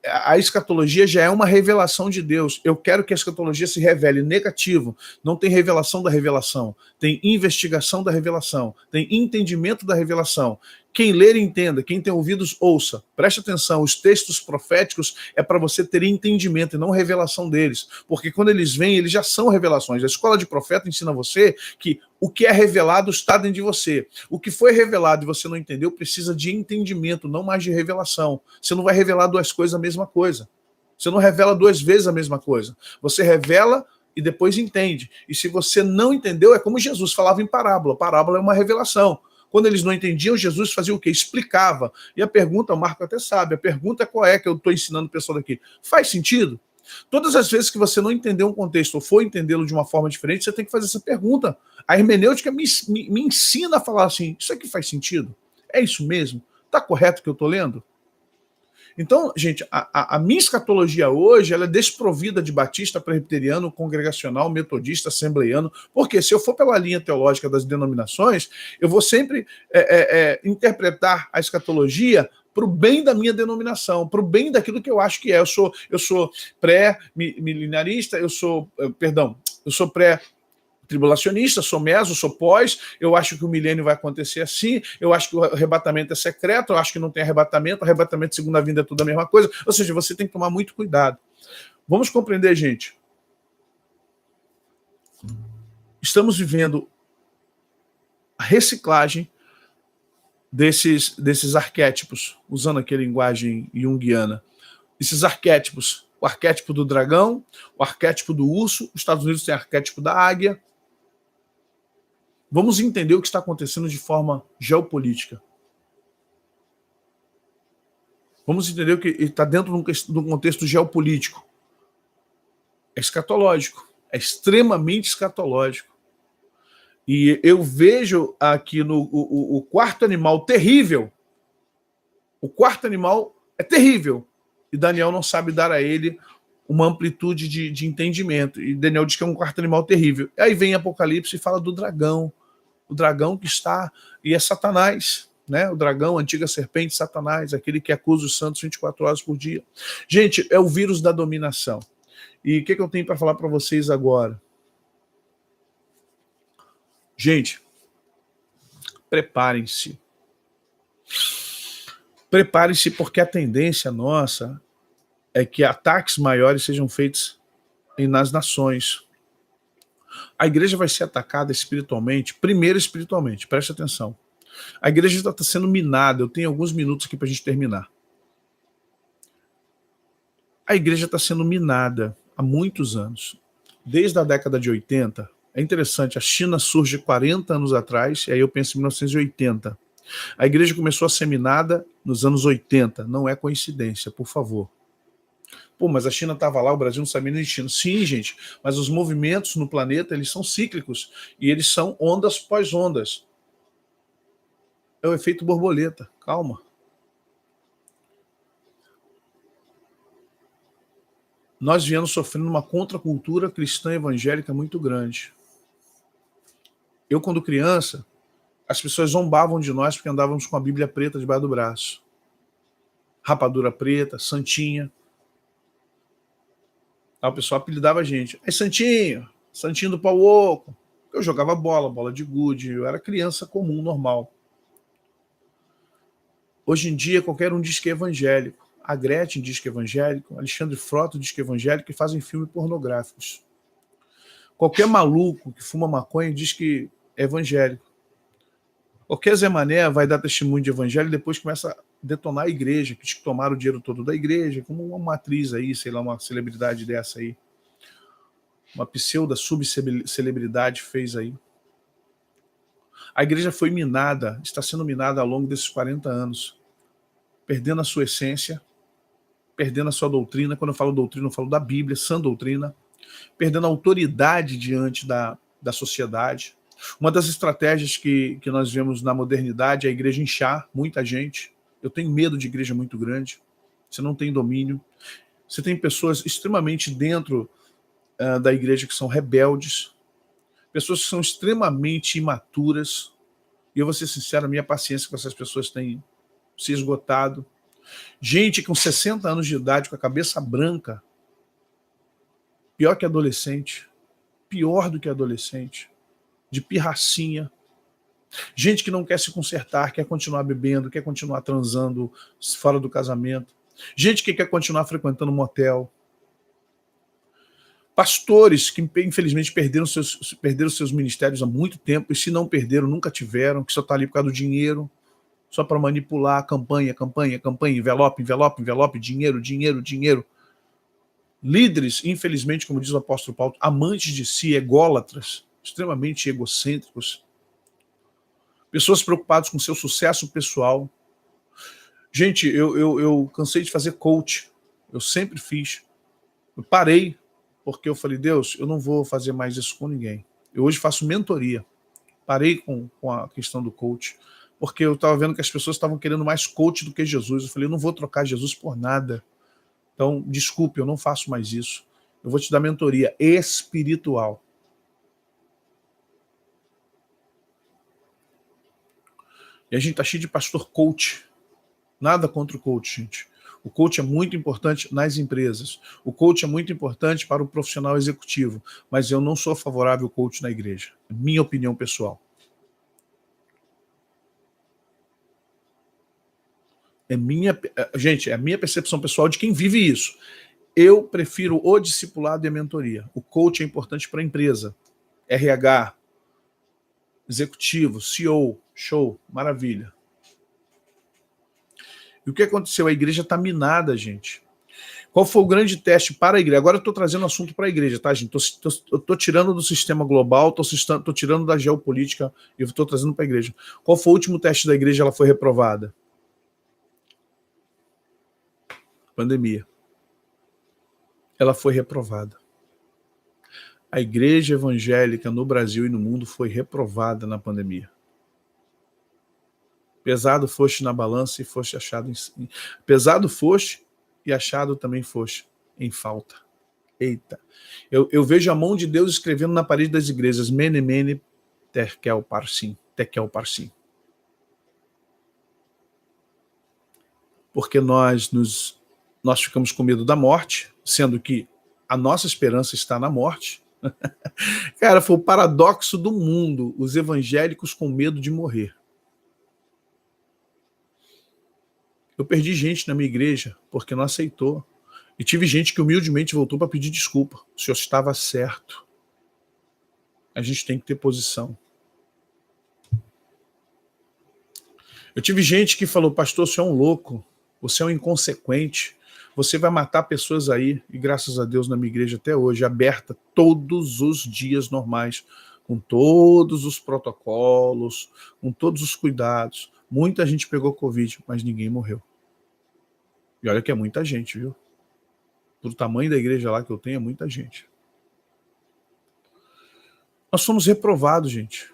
a escatologia já é uma revelação de Deus. Eu quero que a escatologia se revele negativo. Não tem revelação da revelação. Tem investigação da revelação. Tem entendimento da revelação. Quem ler, entenda. Quem tem ouvidos, ouça. Preste atenção. Os textos proféticos é para você ter entendimento e não revelação deles. Porque quando eles vêm, eles já são revelações. A escola de profeta ensina você que o que é revelado está dentro de você. O que foi revelado e você não entendeu precisa de entendimento, não mais de revelação. Você não vai revelar duas coisas a mesma coisa. Você não revela duas vezes a mesma coisa. Você revela e depois entende. E se você não entendeu, é como Jesus falava em parábola. Parábola é uma revelação. Quando eles não entendiam, Jesus fazia o quê? Explicava. E a pergunta, o Marco até sabe, a pergunta qual é que eu estou ensinando o pessoal daqui? Faz sentido? Todas as vezes que você não entendeu um contexto ou for entendê-lo de uma forma diferente, você tem que fazer essa pergunta. A hermenêutica me ensina a falar assim, isso aqui faz sentido? É isso mesmo? Está correto o que eu estou lendo? Então, gente, a minha escatologia hoje ela é desprovida de batista, presbiteriano, congregacional, metodista, assembleiano, porque se eu for pela linha teológica das denominações, eu vou sempre interpretar a escatologia para o bem da minha denominação, para o bem daquilo que eu acho que é. Eu sou pré-milenarista, eu sou pré-tribulacionista, sou meso, sou pós, eu acho que o milênio vai acontecer assim, eu acho que o arrebatamento é secreto, eu acho que não tem arrebatamento segunda vinda é tudo a mesma coisa, ou seja, você tem que tomar muito cuidado. Vamos compreender, gente. Estamos vivendo a reciclagem desses arquétipos, usando aqui a linguagem junguiana. Esses arquétipos, o arquétipo do dragão, o arquétipo do urso, os Estados Unidos tem o arquétipo da águia. Vamos entender o que está acontecendo de forma geopolítica. Vamos entender o que está dentro de um contexto geopolítico. É escatológico, é extremamente escatológico. E eu vejo aqui o quarto animal terrível. O quarto animal é terrível. E Daniel não sabe dar a ele uma amplitude de entendimento. E Daniel diz que é um quarto animal terrível. E aí vem Apocalipse e fala do dragão. O dragão que está... E é Satanás, né? O dragão, a antiga serpente, Satanás, aquele que acusa os santos 24 horas por dia. Gente, é o vírus da dominação. E o que eu tenho para falar para vocês agora? Gente, preparem-se. Preparem-se, porque a tendência nossa é que ataques maiores sejam feitos nas nações. A igreja vai ser atacada espiritualmente, primeiro espiritualmente, preste atenção. A igreja está sendo minada, eu tenho alguns minutos aqui para a gente terminar. A igreja está sendo minada há muitos anos. Desde a década de 80, é interessante, a China surge 40 anos atrás, e aí eu penso em 1980. A igreja começou a ser minada nos anos 80, não é coincidência, por favor. Pô, mas a China estava lá, o Brasil não sabia nem de China. Sim, gente, mas os movimentos no planeta, eles são cíclicos, e eles são ondas pós ondas. É o efeito borboleta, calma. Nós viemos sofrendo uma contracultura cristã evangélica muito grande. Eu, quando criança, as pessoas zombavam de nós porque andávamos com a Bíblia preta debaixo do braço. Rapadura preta, santinha. Aí o pessoal apelidava a gente. Aí, Santinho, Santinho do pau oco. Eu jogava bola de gude, eu era criança comum, normal. Hoje em dia, qualquer um diz que é evangélico. A Gretchen diz que é evangélico, Alexandre Frota diz que é evangélico e fazem filmes pornográficos. Qualquer maluco que fuma maconha diz que é evangélico. Qualquer Zé Mané vai dar testemunho de evangelho e depois começa a detonar a igreja, que tomaram o dinheiro todo da igreja, como uma atriz aí, sei lá, uma celebridade dessa aí. Uma pseudo-subcelebridade fez aí. A igreja foi minada, está sendo minada ao longo desses 40 anos, perdendo a sua essência, perdendo a sua doutrina. Quando eu falo doutrina, eu falo da Bíblia, sã doutrina, perdendo a autoridade diante da sociedade. Uma das estratégias que nós vemos na modernidade é a igreja inchar muita gente. Eu tenho medo de igreja muito grande. Você não tem domínio. Você tem pessoas extremamente dentro da igreja que são rebeldes, pessoas que são extremamente imaturas. E eu vou ser sincero, a minha paciência com essas pessoas tem se esgotado. Gente com 60 anos de idade, com a cabeça branca, pior que adolescente, pior do que adolescente, de pirracinha. Gente que não quer se consertar, quer continuar bebendo, quer continuar transando fora do casamento. Gente que quer continuar frequentando motel. Pastores que, infelizmente, perderam seus ministérios há muito tempo, e se não perderam, nunca tiveram, que só está ali por causa do dinheiro, só para manipular campanha, envelope, dinheiro. Líderes, infelizmente, como diz o apóstolo Paulo, amantes de si, ególatras, extremamente egocêntricos. Pessoas preocupadas com seu sucesso pessoal. Gente, eu cansei de fazer coach. Eu sempre fiz. Eu parei, porque eu falei, Deus, eu não vou fazer mais isso com ninguém. Eu hoje faço mentoria. Parei com a questão do coach. porque eu estava vendo que as pessoas estavam querendo mais coach do que Jesus. Eu falei, eu não vou trocar Jesus por nada. Então, desculpe, eu não faço mais isso. Eu vou te dar mentoria espiritual. E a gente tá cheio de pastor coach. Nada contra o coach, gente. O coach é muito importante nas empresas. O coach é muito importante para o profissional executivo. Mas eu não sou favorável ao coach na igreja. É minha opinião pessoal. Gente, é a minha percepção pessoal de quem vive isso. Eu prefiro o discipulado e a mentoria. O coach é importante para a empresa. RH, executivo, CEO, show, maravilha. E o que aconteceu? A igreja está minada, gente. Qual foi o grande teste para a igreja? Agora eu estou trazendo assunto para a igreja, tá, gente? Eu estou tirando do sistema global, estou tirando da geopolítica e estou trazendo para a igreja. Qual foi o último teste da igreja? Ela foi reprovada. Pandemia. Ela foi reprovada. A igreja evangélica no Brasil e no mundo foi reprovada na pandemia. Pesado foste na balança e foste achado em... Pesado foste e achado também foste em falta. Eita. Eu vejo a mão de Deus escrevendo na parede das igrejas, mene, mene, tekel parsim, tekel parsim. Porque nós ficamos com medo da morte, sendo que a nossa esperança está na morte. Cara, foi o paradoxo do mundo, os evangélicos com medo de morrer. Eu perdi gente na minha igreja porque não aceitou. E tive gente que humildemente voltou para pedir desculpa. O senhor estava certo. A gente tem que ter posição. Eu tive gente que falou, pastor, você é um louco, você é um inconsequente, você vai matar pessoas aí. E graças a Deus na minha igreja até hoje, aberta todos os dias normais, com todos os protocolos, com todos os cuidados. Muita gente pegou Covid, mas ninguém morreu. E olha que é muita gente, viu? Pro tamanho da igreja lá que eu tenho, é muita gente. Nós somos reprovados, gente.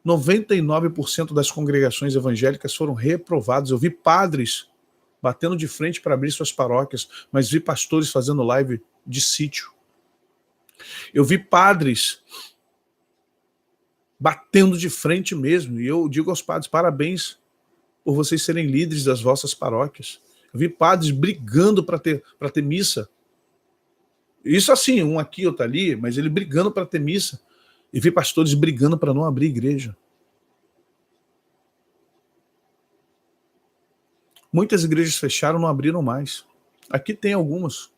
99% das congregações evangélicas foram reprovados. Eu vi padres batendo de frente para abrir suas paróquias, mas vi pastores fazendo live de sítio. Eu vi padres batendo de frente mesmo. E eu digo aos padres, parabéns por vocês serem líderes das vossas paróquias. Eu vi padres brigando para ter missa. Isso assim, um aqui, outro ali, mas ele brigando para ter missa. E vi pastores brigando para não abrir igreja. Muitas igrejas fecharam, não abriram mais. Aqui tem algumas.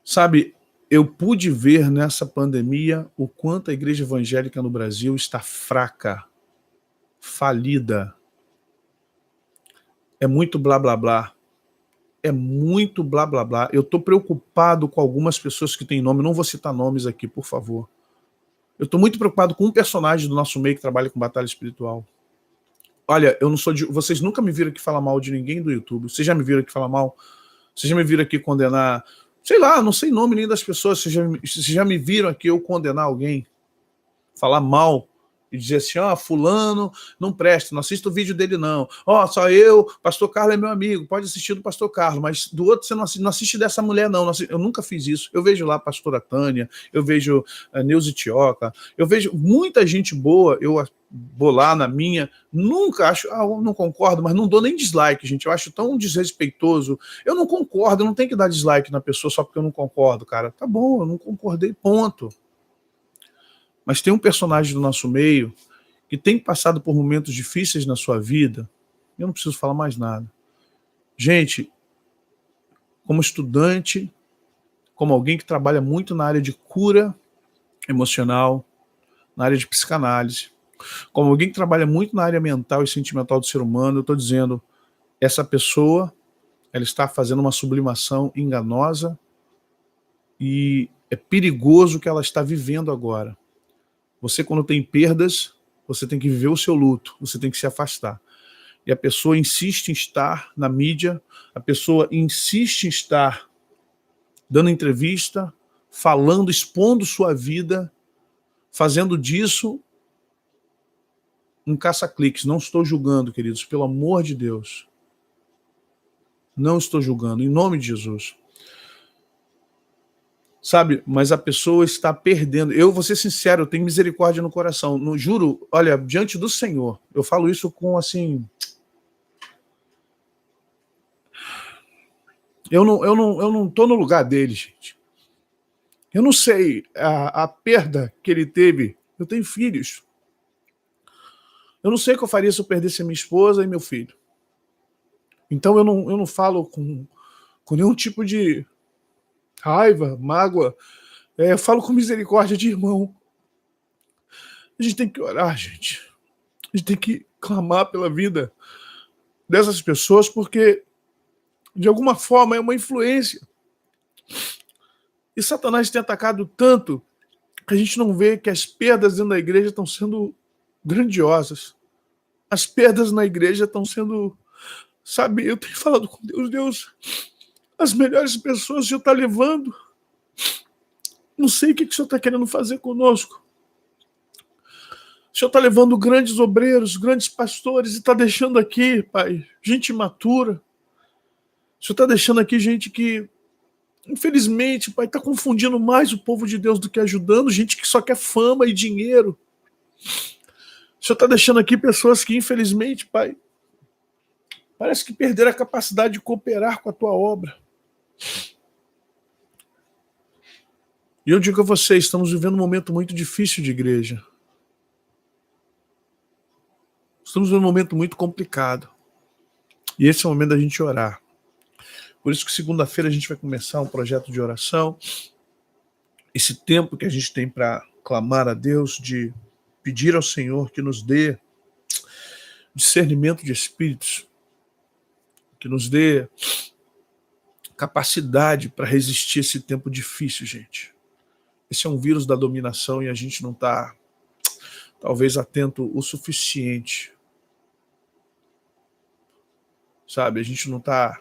Sabe, eu pude ver nessa pandemia o quanto a igreja evangélica no Brasil está fraca, falida. É muito blá blá blá. É muito blá blá blá. Eu estou preocupado com algumas pessoas que têm nome, não vou citar nomes aqui, por favor. Eu estou muito preocupado com um personagem do nosso meio que trabalha com batalha espiritual. Olha, eu não sou de... Vocês nunca me viram aqui falar mal de ninguém do YouTube. Vocês já me viram aqui falar mal? Vocês já me viram aqui condenar... Sei lá, não sei nome nem das pessoas. Vocês já me viram aqui eu condenar alguém? Falar mal e dizer assim, ó, fulano não presta, não assista o vídeo dele não. Ó, só eu, pastor Carlos é meu amigo, pode assistir do pastor Carlos, mas do outro você não assiste dessa mulher não. Eu nunca fiz isso. Eu vejo lá a pastora Tânia, eu vejo a Neuza Tioca, eu vejo muita gente boa, eu vou lá na minha, nunca acho, eu não concordo, mas não dou nem dislike, gente, eu acho tão desrespeitoso. Eu não concordo, eu não tenho que dar dislike na pessoa só porque eu não concordo, cara. Tá bom, eu não concordei, ponto. Mas tem um personagem do nosso meio que tem passado por momentos difíceis na sua vida, eu não preciso falar mais nada. Gente, como estudante, como alguém que trabalha muito na área de cura emocional, na área de psicanálise, como alguém que trabalha muito na área mental e sentimental do ser humano, eu estou dizendo, essa pessoa, ela está fazendo uma sublimação enganosa e é perigoso o que ela está vivendo agora. Você, quando tem perdas, você tem que viver o seu luto, você tem que se afastar. E a pessoa insiste em estar na mídia, a pessoa insiste em estar dando entrevista, falando, expondo sua vida, fazendo disso um caça-cliques. Não estou julgando, queridos, pelo amor de Deus. Não estou julgando, em nome de Jesus. Sabe, mas a pessoa está perdendo. Eu vou ser sincero, eu tenho misericórdia no coração. No, juro, olha, diante do Senhor, eu falo isso com assim. Eu não estou no lugar dele, gente. Eu não sei a perda que ele teve. Eu tenho filhos. Eu não sei o que eu faria se eu perdesse a minha esposa e meu filho. Então eu não falo com nenhum tipo de raiva, mágoa. Eu falo com misericórdia de irmão. A gente tem que orar, gente. A gente tem que clamar pela vida dessas pessoas, porque de alguma forma é uma influência. E Satanás tem atacado tanto que a gente não vê que as perdas dentro da igreja estão sendo grandiosas. As perdas na igreja estão sendo, sabe, eu tenho falado com Deus, as melhores pessoas o Senhor está levando. Não sei o que o Senhor está querendo fazer conosco. O Senhor está levando grandes obreiros, grandes pastores, e está deixando aqui, Pai, gente imatura. O Senhor está deixando aqui gente que, infelizmente, Pai, está confundindo mais o povo de Deus do que ajudando, gente que só quer fama e dinheiro. O Senhor está deixando aqui pessoas que, infelizmente, Pai, parece que perderam a capacidade de cooperar com a Tua obra. E eu digo a vocês, estamos vivendo um momento muito difícil de igreja. Estamos vivendo um momento muito complicado. E esse é o momento da gente orar. Por isso que segunda-feira a gente vai começar um projeto de oração. Esse tempo que a gente tem para clamar a Deus, de pedir ao Senhor que nos dê discernimento de espíritos, que nos dê capacidade para resistir a esse tempo difícil, gente. Esse é um vírus da dominação e a gente não está, talvez, atento o suficiente. Sabe, a gente não está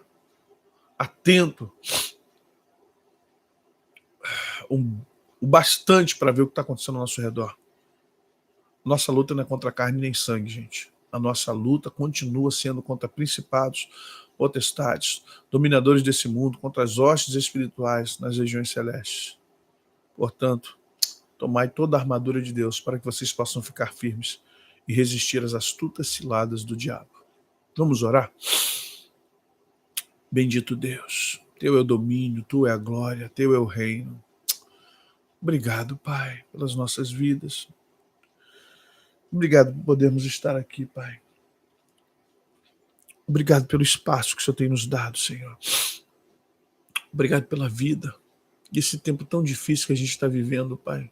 atento o bastante para ver o que está acontecendo ao nosso redor. Nossa luta não é contra carne nem sangue, gente. A nossa luta continua sendo contra principados, potestades, dominadores desse mundo, contra as hostes espirituais nas regiões celestes. Portanto, tomai toda a armadura de Deus para que vocês possam ficar firmes e resistir às astutas ciladas do diabo. Vamos orar? Bendito Deus, Teu é o domínio, Tua é a glória, Teu é o reino. Obrigado, Pai, pelas nossas vidas. Obrigado por podermos estar aqui, Pai. Obrigado pelo espaço que o Senhor tem nos dado, Senhor. Obrigado pela vida. E esse tempo tão difícil que a gente está vivendo, Pai.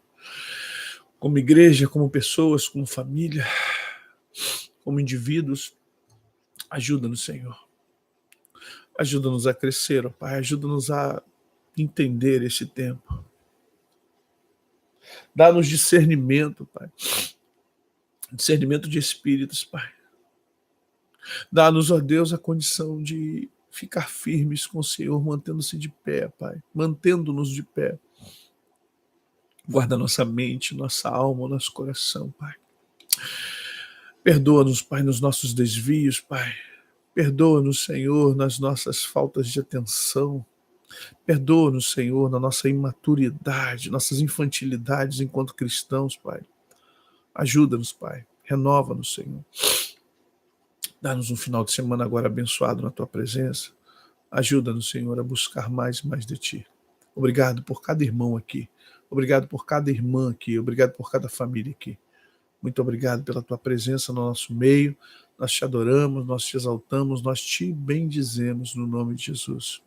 Como igreja, como pessoas, como família, como indivíduos. Ajuda-nos, Senhor. Ajuda-nos a crescer, ó Pai. Ajuda-nos a entender esse tempo. Dá-nos discernimento, Pai. Discernimento de espíritos, Pai. Dá-nos, ó Deus, a condição de ficar firmes com o Senhor, mantendo-se de pé, Pai. Mantendo-nos de pé. Guarda nossa mente, nossa alma, nosso coração, Pai. Perdoa-nos, Pai, nos nossos desvios, Pai. Perdoa-nos, Senhor, nas nossas faltas de atenção. Perdoa-nos, Senhor, na nossa imaturidade, nossas infantilidades enquanto cristãos, Pai. Ajuda-nos, Pai. Renova-nos, Senhor. Dá-nos um final de semana agora abençoado na Tua presença. Ajuda-nos, Senhor, a buscar mais e mais de Ti. Obrigado por cada irmão aqui. Obrigado por cada irmã aqui. Obrigado por cada família aqui. Muito obrigado pela Tua presença no nosso meio. Nós Te adoramos, nós Te exaltamos, nós Te bendizemos no nome de Jesus.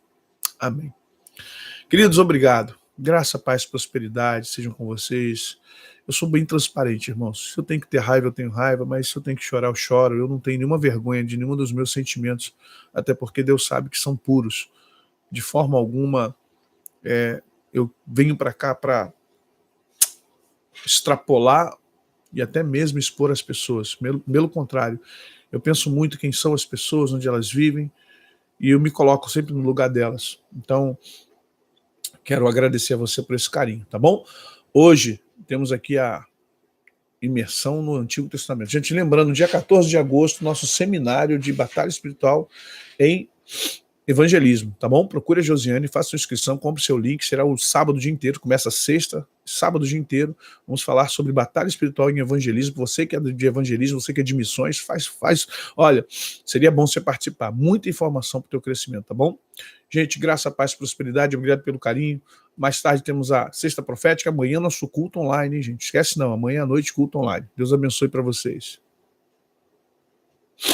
Amém. Queridos, obrigado. Graça, paz, prosperidade sejam com vocês. Eu sou bem transparente, irmãos. Se eu tenho que ter raiva, eu tenho raiva, mas se eu tenho que chorar, eu choro. Eu não tenho nenhuma vergonha de nenhum dos meus sentimentos, até porque Deus sabe que são puros. De forma alguma, eu venho para cá para extrapolar e até mesmo expor as pessoas. Pelo contrário, eu penso muito quem são as pessoas, onde elas vivem, e eu me coloco sempre no lugar delas. Então, quero agradecer a você por esse carinho, tá bom? Hoje temos aqui a Imersão no Antigo Testamento. Gente, lembrando, dia 14 de agosto, nosso seminário de batalha espiritual em evangelismo, tá bom? Procure a Josiane, faça sua inscrição, compre seu link, será o sábado o dia inteiro, começa sexta, sábado o dia inteiro, vamos falar sobre batalha espiritual em evangelismo. Você que é de evangelismo, você que é de missões, faz, olha, seria bom você participar, muita informação para o teu crescimento, tá bom? Gente, graça, paz, prosperidade, obrigado pelo carinho. Mais tarde temos a Sexta Profética, amanhã nosso culto online, hein, gente? Esquece não, amanhã à noite culto online. Deus abençoe para vocês.